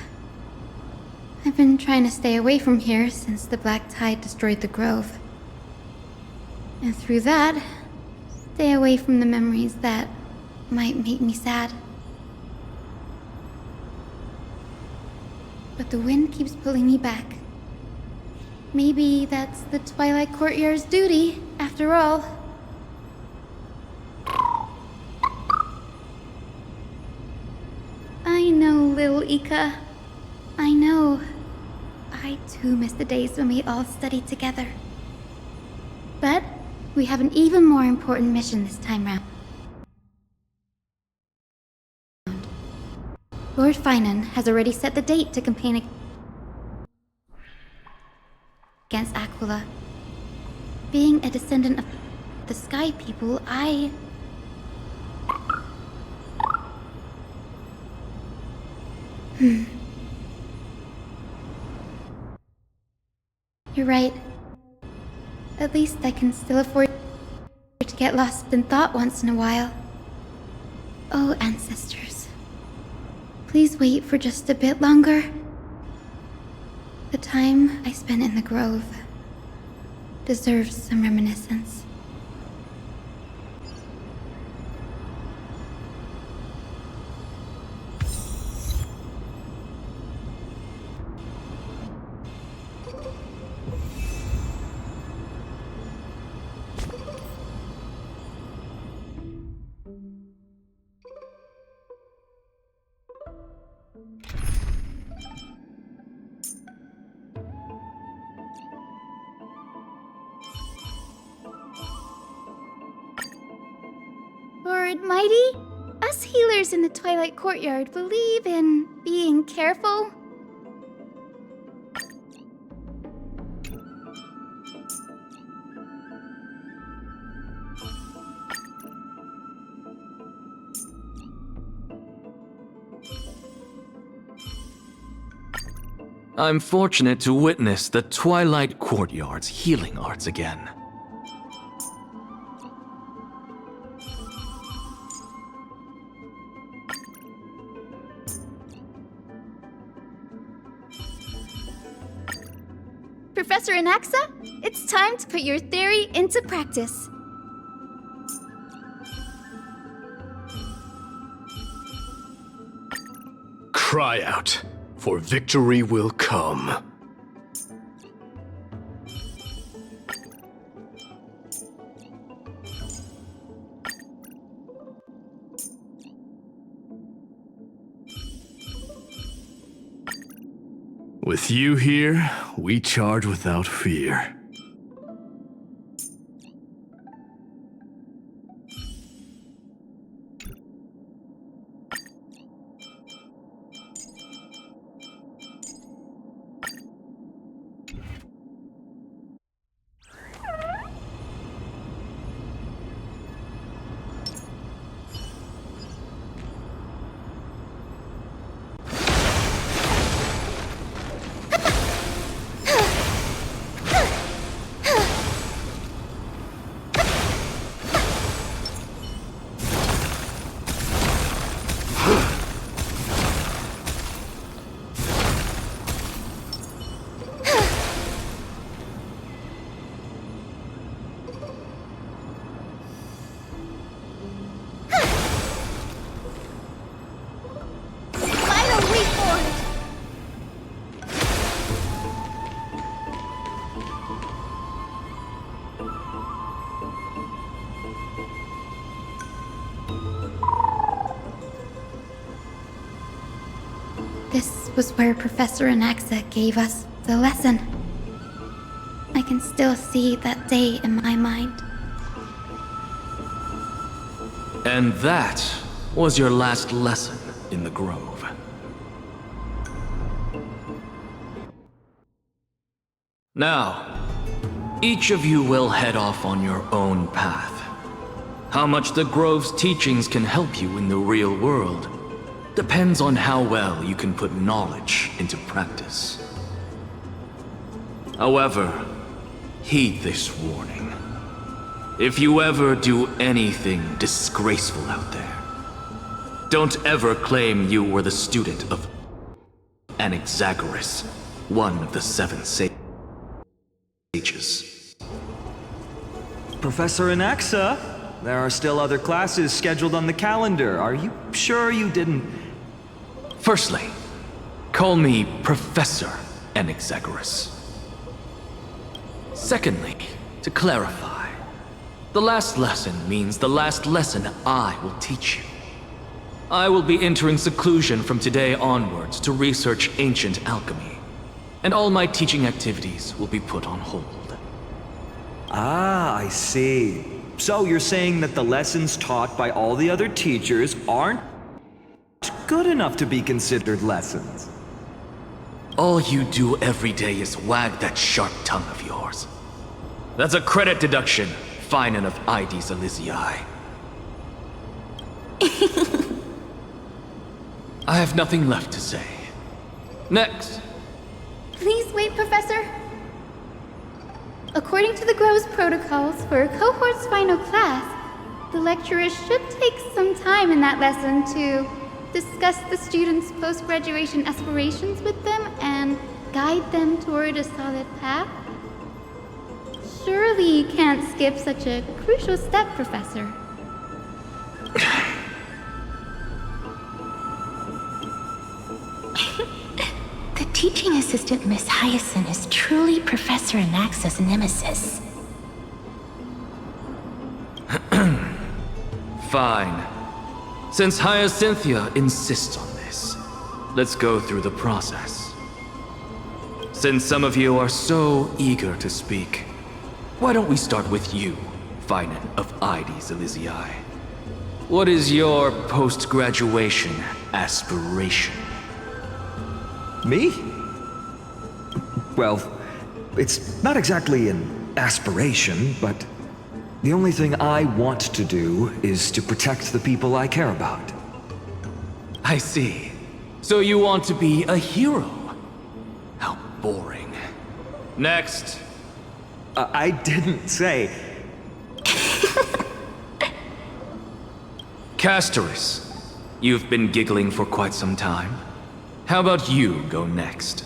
I've been trying to stay away from here since the Black Tide destroyed the grove. And through that, stay away from the memories that might make me sad. But the wind keeps pulling me back. Maybe that's the Twilight Courtyard's duty, after all. I know little Ika. I know. I too miss the days when we all studied together. But we have an even more important mission this time round. Lord Finan has already set the date to campaign against Aquila. Being a descendant of the Sky People, You're right. At least I can still afford to get lost in thought once in a while. Oh, ancestors. Please wait for just a bit longer. The time I spent in the grove deserves some reminiscence. Lord Mighty, us healers in the Twilight Courtyard believe in being careful. I'm fortunate to witness the Twilight Courtyard's healing arts again. Professor Anaxa, it's time to put your theory into practice. Cry out, for victory will come. With you here, we charge without fear. This was where Professor Anaxa gave us the lesson. I can still see that day in my mind. And that was your last lesson in the Grove. Now, each of you will head off on your own path. How much the Grove's teachings can help you in the real world depends on how well you can put knowledge into practice. However, heed this warning. If you ever do anything disgraceful out there, don't ever claim you were the student of Anaxagoras, one of the 7 sages. Professor Anaxa, there are still other classes scheduled on the calendar. Are you sure you didn't... Firstly, call me Professor Anaxagoras. Secondly, to clarify, the last lesson means the last lesson I will teach you. I will be entering seclusion from today onwards to research ancient alchemy, and all my teaching activities will be put on hold. Ah, I see. So you're saying that the lessons taught by all the other teachers aren't good enough to be considered lessons? All you do every day is wag that sharp tongue of yours. That's a credit deduction, fine enough IDs Elysiae. I have nothing left to say. Next. Please wait, Professor. According to the Grove's protocols for a cohort's final class, the lecturer should take some time in that lesson to discuss the students' post-graduation aspirations with them and guide them toward a solid path. Surely you can't skip such a crucial step, Professor. The teaching assistant, Miss Hyacinth, is truly Professor Anaxa's nemesis. Fine. Since Hyacinthia insists on this, let's go through the process. Since some of you are so eager to speak, why don't we start with you, Finan of IDs Elysiae? What is your post-graduation aspiration? Me? Well, it's not exactly an aspiration, but the only thing I want to do is to protect the people I care about. I see. So you want to be a hero? How boring. Next. I didn't say... Castoris, you've been giggling for quite some time. How about you go next?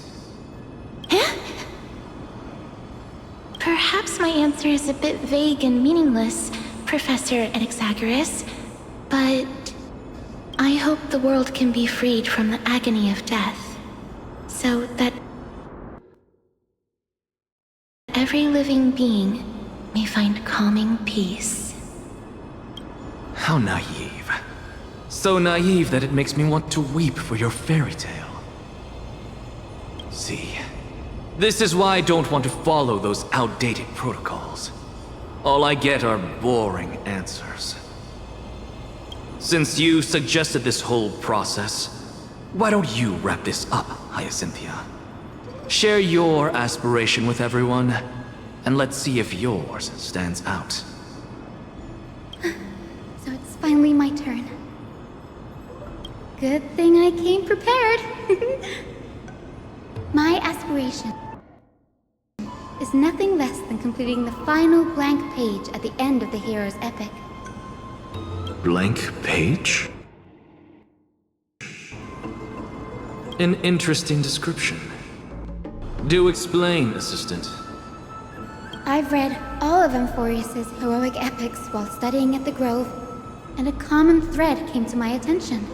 Perhaps my answer is a bit vague and meaningless, Professor Anaxagoras, but I hope the world can be freed from the agony of death, so that every living being may find calming peace. How naive. So naive that it makes me want to weep for your fairy tale. See, this is why I don't want to follow those outdated protocols. All I get are boring answers. Since you suggested this whole process, why don't you wrap this up, Hyacinthia? Share your aspiration with everyone, and let's see if yours stands out. So it's finally my turn. Good thing I came prepared. My aspiration is nothing less than completing the final blank page at the end of the hero's epic. Blank page? An interesting description. Do explain, Assistant. I've read all of Amphorius's heroic epics while studying at the Grove, and a common thread came to my attention.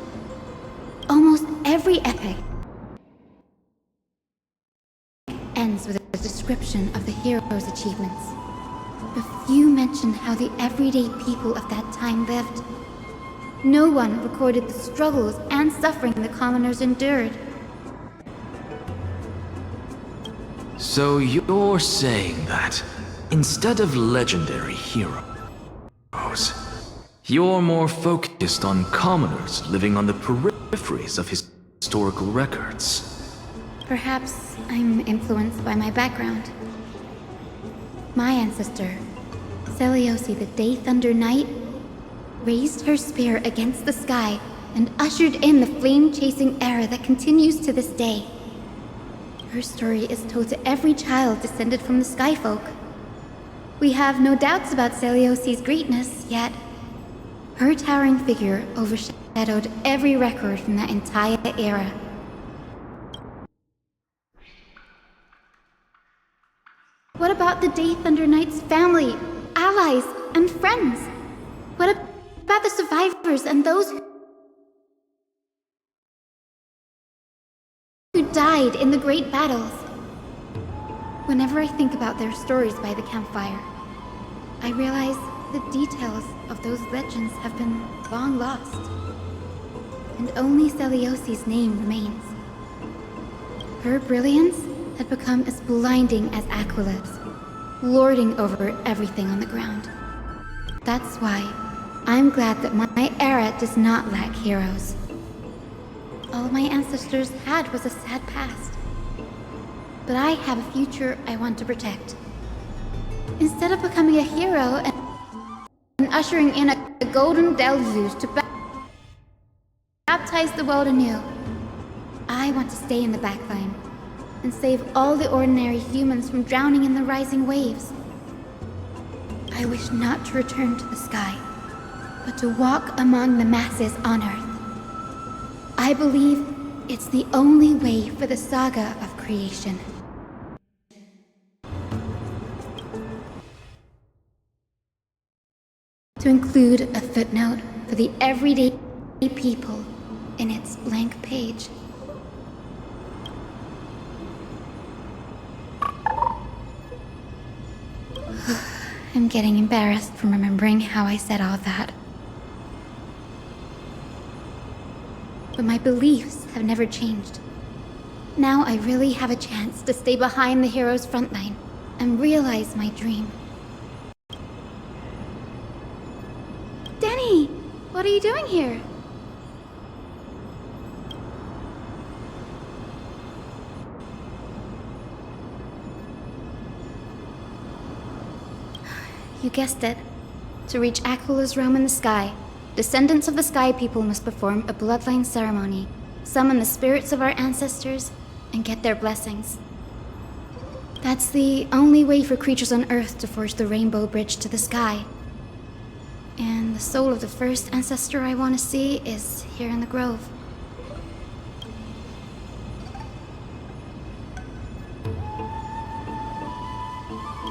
Almost every epic ends with a description of the hero's achievements. But few mention how the everyday people of that time lived. No one recorded the struggles and suffering the commoners endured. So you're saying that, instead of legendary heroes, you're more focused on commoners living on the peripheries of historical records. Perhaps I'm influenced by my background. My ancestor, Seliosi the Day Thunder Knight, raised her spear against the sky and ushered in the flame-chasing era that continues to this day. Her story is told to every child descended from the Skyfolk. We have no doubts about Seliosi's greatness, yet her towering figure overshadowed every record from that entire era. What about the Day Thunder Knight's family, allies, and friends? What about the survivors and those who died in the great battles? Whenever I think about their stories by the campfire, I realize the details of those legends have been long lost. and only Celiosi's name remains. Her brilliance had become as blinding as Aquila's, lording over everything on the ground. That's why I'm glad that my era does not lack heroes. All my ancestors had was a sad past. But I have a future I want to protect. Instead of becoming a hero and ushering in a golden deluge to baptize the world anew, I want to stay in the backline and save all the ordinary humans from drowning in the rising waves. I wish not to return to the sky, but to walk among the masses on Earth. I believe it's the only way for the saga of creation. To include a footnote for the everyday people in its blank page. I'm getting embarrassed from remembering how I said all that. But my beliefs have never changed. Now I really have a chance to stay behind the hero's front line and realize my dream. Danny! What are you doing here? You guessed it. To reach Aquila's realm in the sky, descendants of the Sky People must perform a bloodline ceremony, summon the spirits of our ancestors, and get their blessings. That's the only way for creatures on Earth to forge the rainbow bridge to the sky. And the soul of the first ancestor I want to see is here in the grove.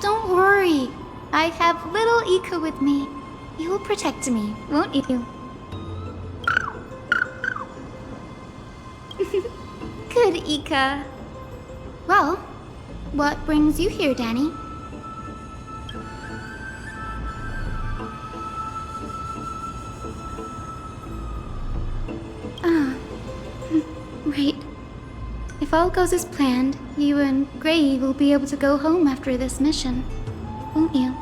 Don't worry. I have little Ika with me. You will protect me, won't you? Good, Ika. Well, what brings you here, Danny? Right. If all goes as planned, you and Gray will be able to go home after this mission, won't you?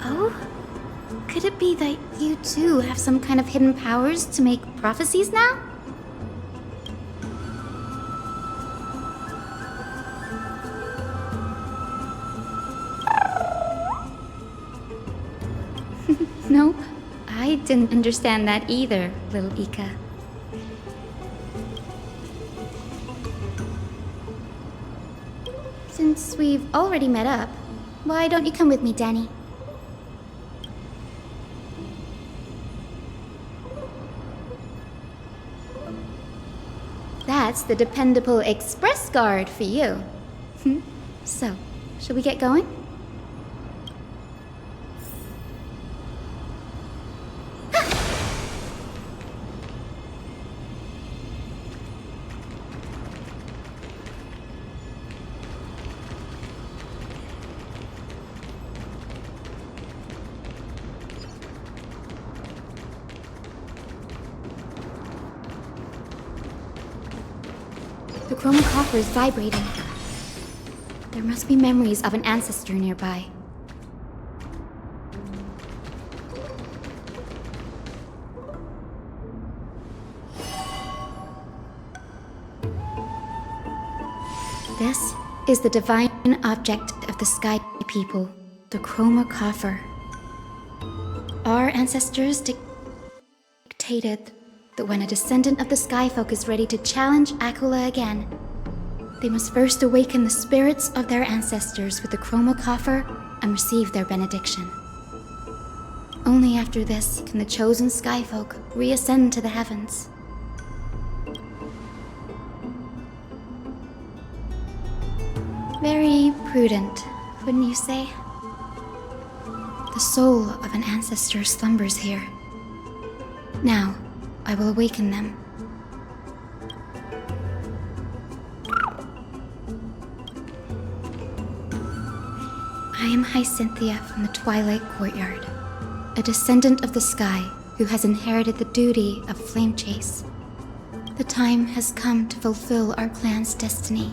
Oh? Could it be that you too have some kind of hidden powers to make prophecies now? Nope, I didn't understand that either, little Ika. Since we've already met up, why don't you come with me, Danny? That's the dependable express guard for you. So, shall we get going? The chroma coffer is vibrating. There must be memories of an ancestor nearby. This is the divine object of the Sky People, the chroma coffer. Our ancestors dictated that when a descendant of the Skyfolk is ready to challenge Aquila again, they must first awaken the spirits of their ancestors with the chroma coffer and receive their benediction. Only after this can the chosen Skyfolk reascend to the heavens. Very prudent, wouldn't you say? The soul of an ancestor slumbers here. Now, I will awaken them. I am am Hyacinthia from the Twilight Courtyard, a descendant of the sky who has inherited the duty of flame chase. The time has come to fulfill our clan's destiny.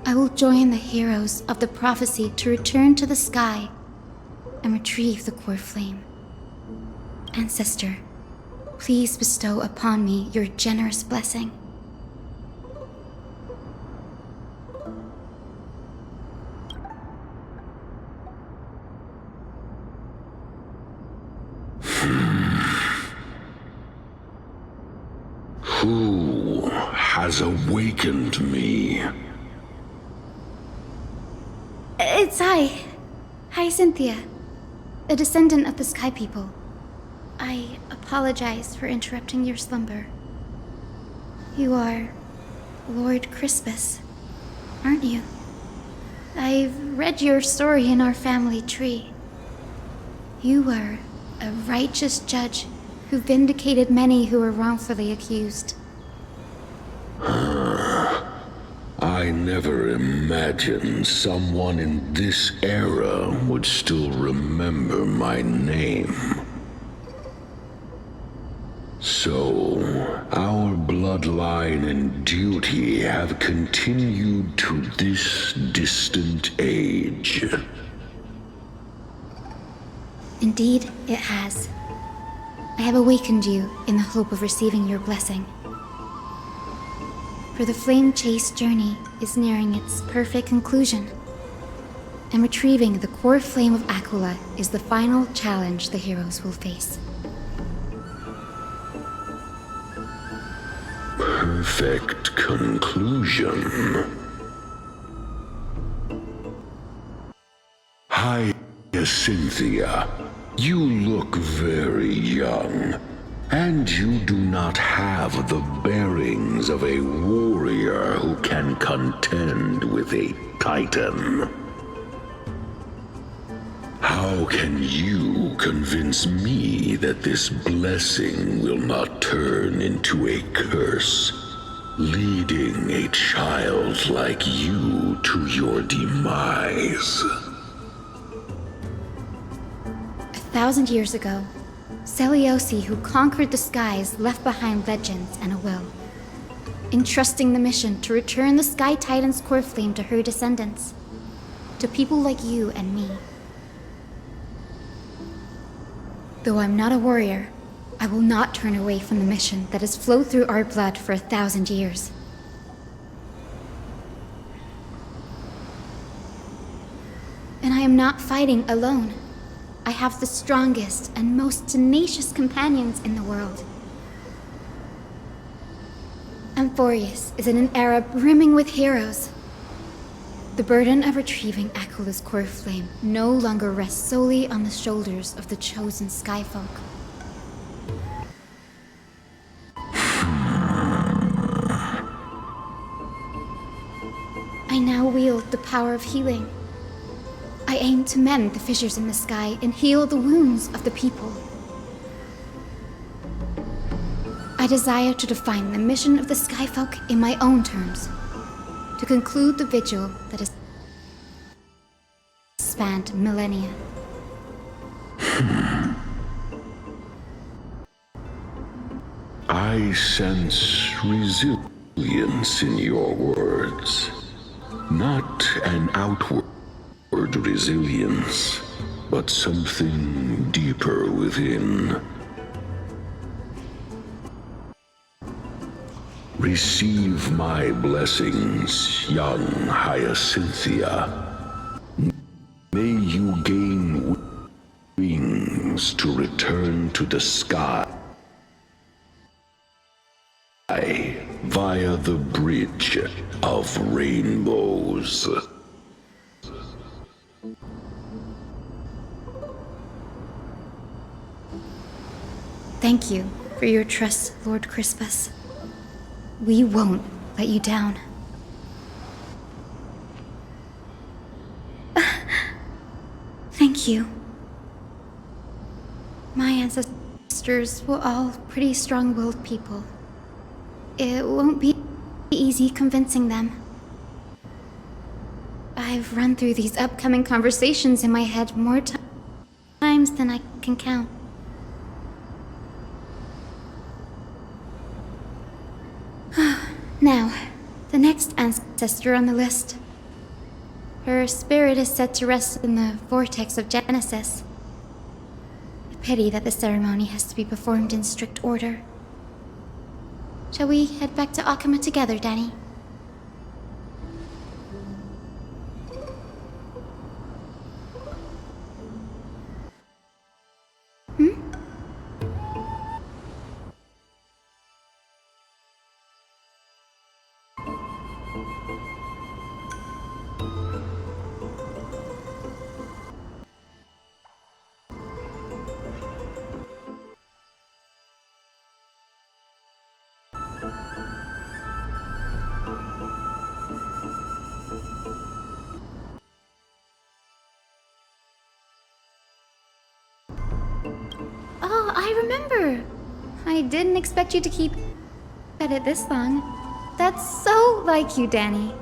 I will join the heroes of the prophecy to return to the sky and retrieve the core flame. Ancestor, please bestow upon me your generous blessing. Who has awakened me? It's I, Hyacinthia, a descendant of the Sky People. I apologize for interrupting your slumber. You are Lord Crispus, aren't you? I've read your story in our family tree. You were a righteous judge who vindicated many who were wrongfully accused. I never imagined someone in this era would still remember my name. So, our bloodline and duty have continued to this distant age. Indeed, it has. I have awakened you in the hope of receiving your blessing. For the flame chase journey is nearing its perfect conclusion, and retrieving the core flame of Aquila is the final challenge the heroes will face. Perfect conclusion. Hyacinthia, you look very young, and you do not have the bearings of a warrior who can contend with a titan. How can you convince me that this blessing will not turn into a curse, leading a child like you to your demise? 1,000 years ago, Seliosi, who conquered the skies, left behind legends and a will, entrusting the mission to return the Sky Titan's core flame to her descendants, to people like you and me. Though I'm not a warrior, I will not turn away from the mission that has flowed through our blood for 1,000 years. And I am not fighting alone. I have the strongest and most tenacious companions in the world. Amphorius is in an era brimming with heroes. The burden of retrieving Aquila's core flame no longer rests solely on the shoulders of the chosen skyfolk. I now wield the power of healing. I aim to mend the fissures in the sky and heal the wounds of the people. I desire to define the mission of the Skyfolk in my own terms, to conclude the vigil that has spanned millennia. I sense resilience in your words. Not an outward resilience, but something deeper within. Receive my blessings, young Hyacinthia. May you gain wings to return to the sky via the bridge of rainbows. Thank you for your trust, Lord Crispus. We won't let you down. Thank you. My ancestors were all pretty strong-willed people. It won't be easy convincing them. I've run through these upcoming conversations in my head more times than I can count. Now, the next ancestor on the list. Her spirit is said to rest in the vortex of Genesis. A pity that the ceremony has to be performed in strict order. Shall we head back to Akama together, Danny? Oh, I remember! I didn't expect you to keep at it this long. That's so like you, Danny.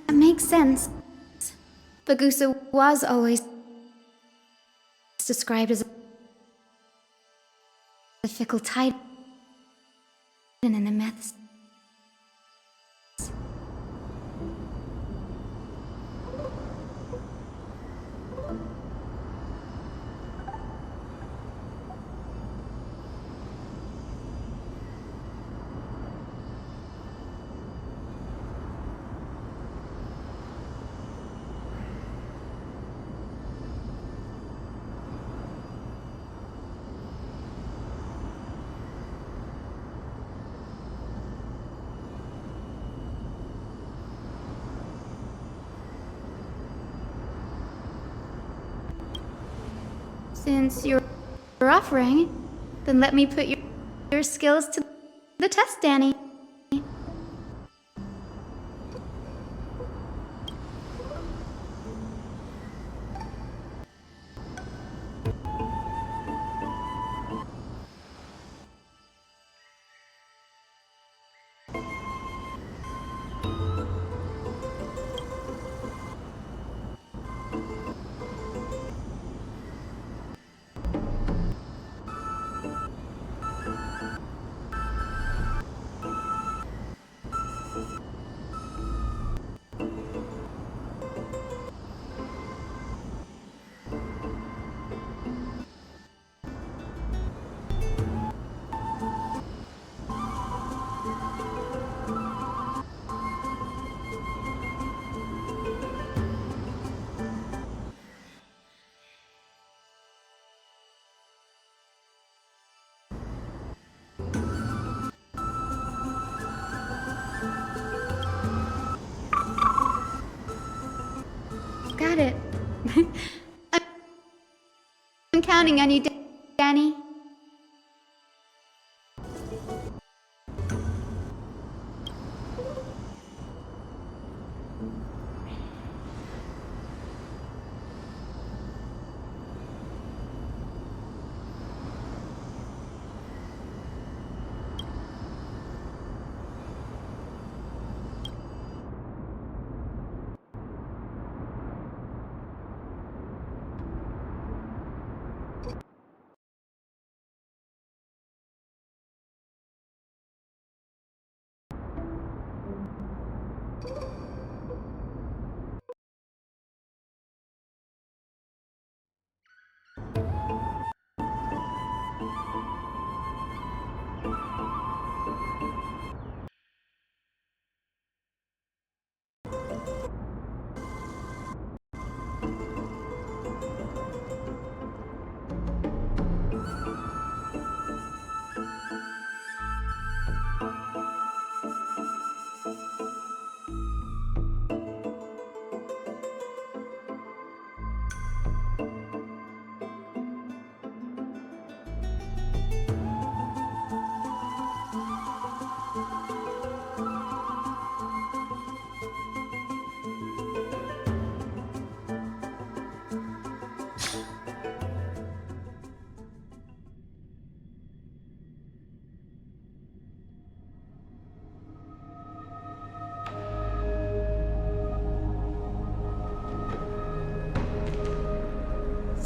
That makes sense. Bagusa was always described as a fickle tide in the myths. Since you're offering, then let me put your skills to the test, Danny. Got it. I'm counting on you, Danny.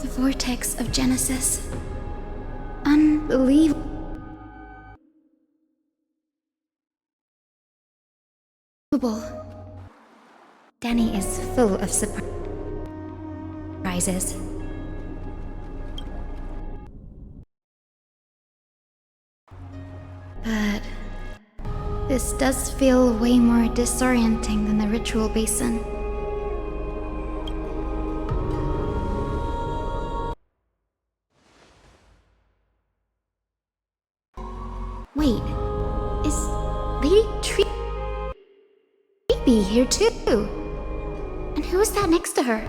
The vortex of Genesis. Unbelievable. Danny is full of surprises. But this does feel way more disorienting than the ritual basin. Wait, is Lady Treeby here too? And who is that next to her?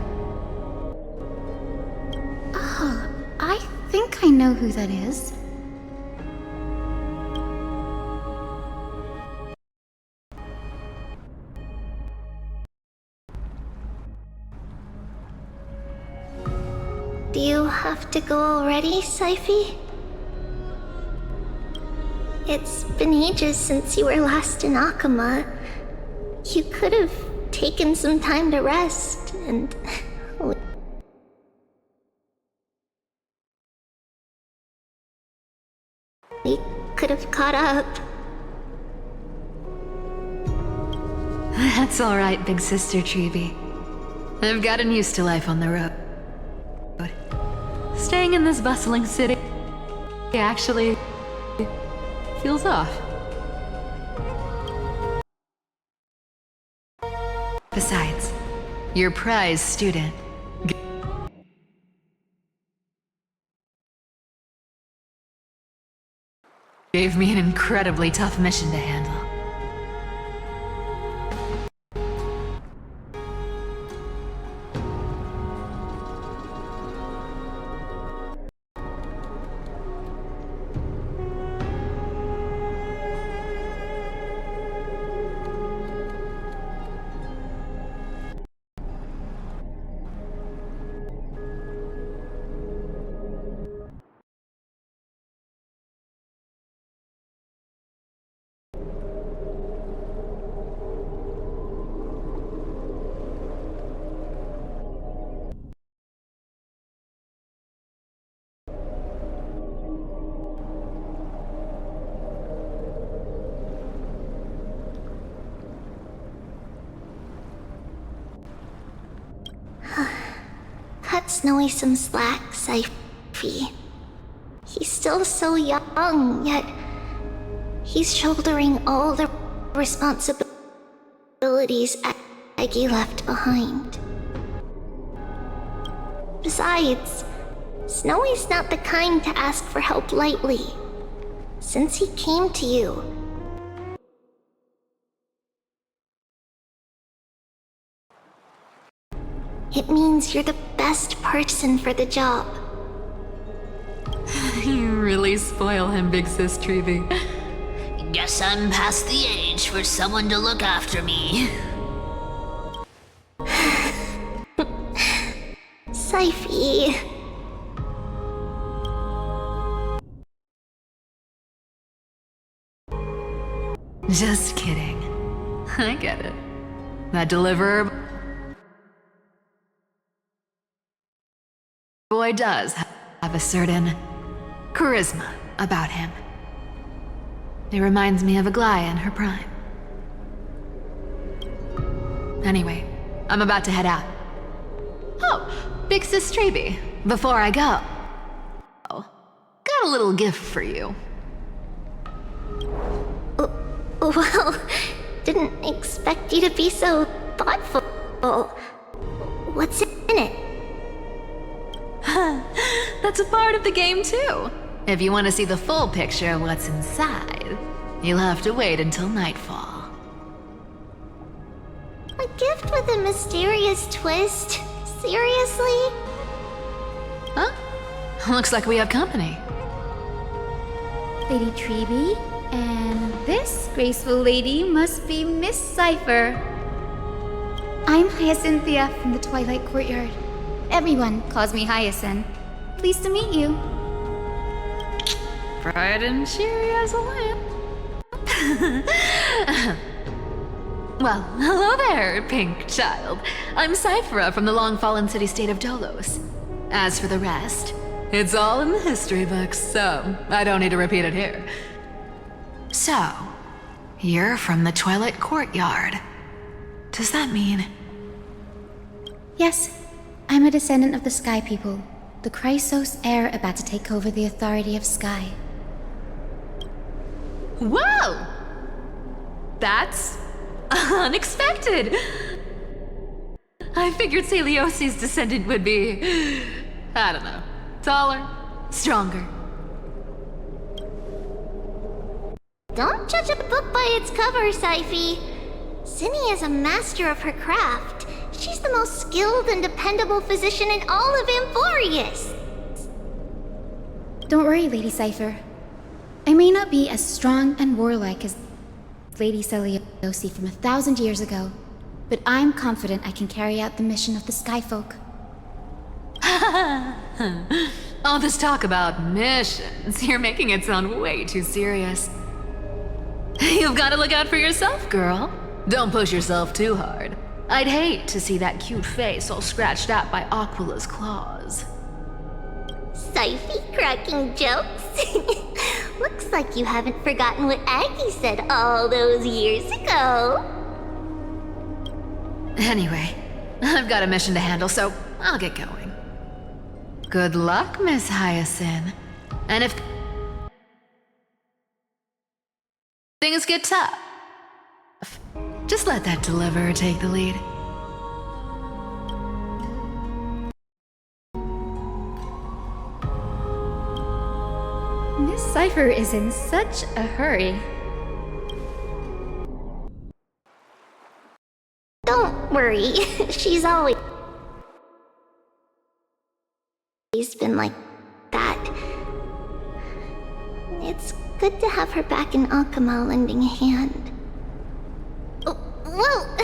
Oh, I think I know who that is. Do you have to go already, Syphie? It's been ages since you were last in Akama. You could have taken some time to rest, and... we could have caught up. That's alright, big sister Treeby. I've gotten used to life on the road. Staying in this bustling city actually feels off. Besides, your prize student gave me an incredibly tough mission to handle. Cut Snowy some slack, Syphie. He's still so young, yet he's shouldering all the responsibilities Aggie left behind. Besides, Snowy's not the kind to ask for help lightly. Since he came to you, it means you're the best person for the job. You really spoil him, big sis Treeby. Guess I'm past the age for someone to look after me. Syphie. Just kidding. I get it. That deliverer boy does have a certain charisma about him. It reminds me of Aglaia in her prime. Anyway, I'm about to head out. Oh, big sis Treeby, before I go, got a little gift for you. Well, didn't expect you to be so thoughtful. What's in it? That's a part of the game too. If you want to see the full picture of what's inside, you'll have to wait until nightfall. A gift with a mysterious twist? Seriously? Huh? Looks like we have company. Lady Treeby, and this graceful lady must be Miss Cypher. I'm Hyacinthia from the Twilight Courtyard. Everyone calls me Hyacinth. Pleased to meet you. Bright and cheery as a lamp. Well, hello there, pink child. I'm Cyphera from the long-fallen city-state of Dolos. As for the rest, it's all in the history books, so I don't need to repeat it here. So, you're from the Twilight Courtyard. Does that mean... Yes, I'm a descendant of the Sky People, the Chrysos heir about to take over the authority of Sky. Whoa! That's unexpected. I figured Celiosi's descendant would be, I don't know, taller, stronger. Don't judge a book by its cover, Syphi. Zinni is a master of her craft. She's the most skilled and dependable physician in all of Amphorius. Don't worry, Lady Cypher. I may not be as strong and warlike as Lady Celiosi from 1,000 years ago, but I'm confident I can carry out the mission of the Skyfolk. All this talk about missions, you're making it sound way too serious. You've got to look out for yourself, girl. Don't push yourself too hard. I'd hate to see that cute face all scratched out by Aquila's claws. Syphi cracking jokes? Looks like you haven't forgotten what Aggie said all those years ago. Anyway, I've got a mission to handle, so I'll get going. Good luck, Miss Hyacinth. And if things get tough, just let that deliverer take the lead. Miss Cypher is in such a hurry. Don't worry, she's always been like that. It's good to have her back in Akama lending a hand. Oh, whoa!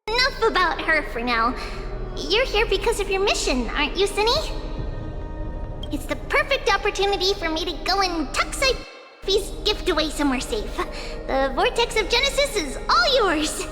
Enough about her for now. You're here because of your mission, aren't you, Zinni? It's the perfect opportunity for me to go and tuck Syphi's gift away somewhere safe. The Vortex of Genesis is all yours.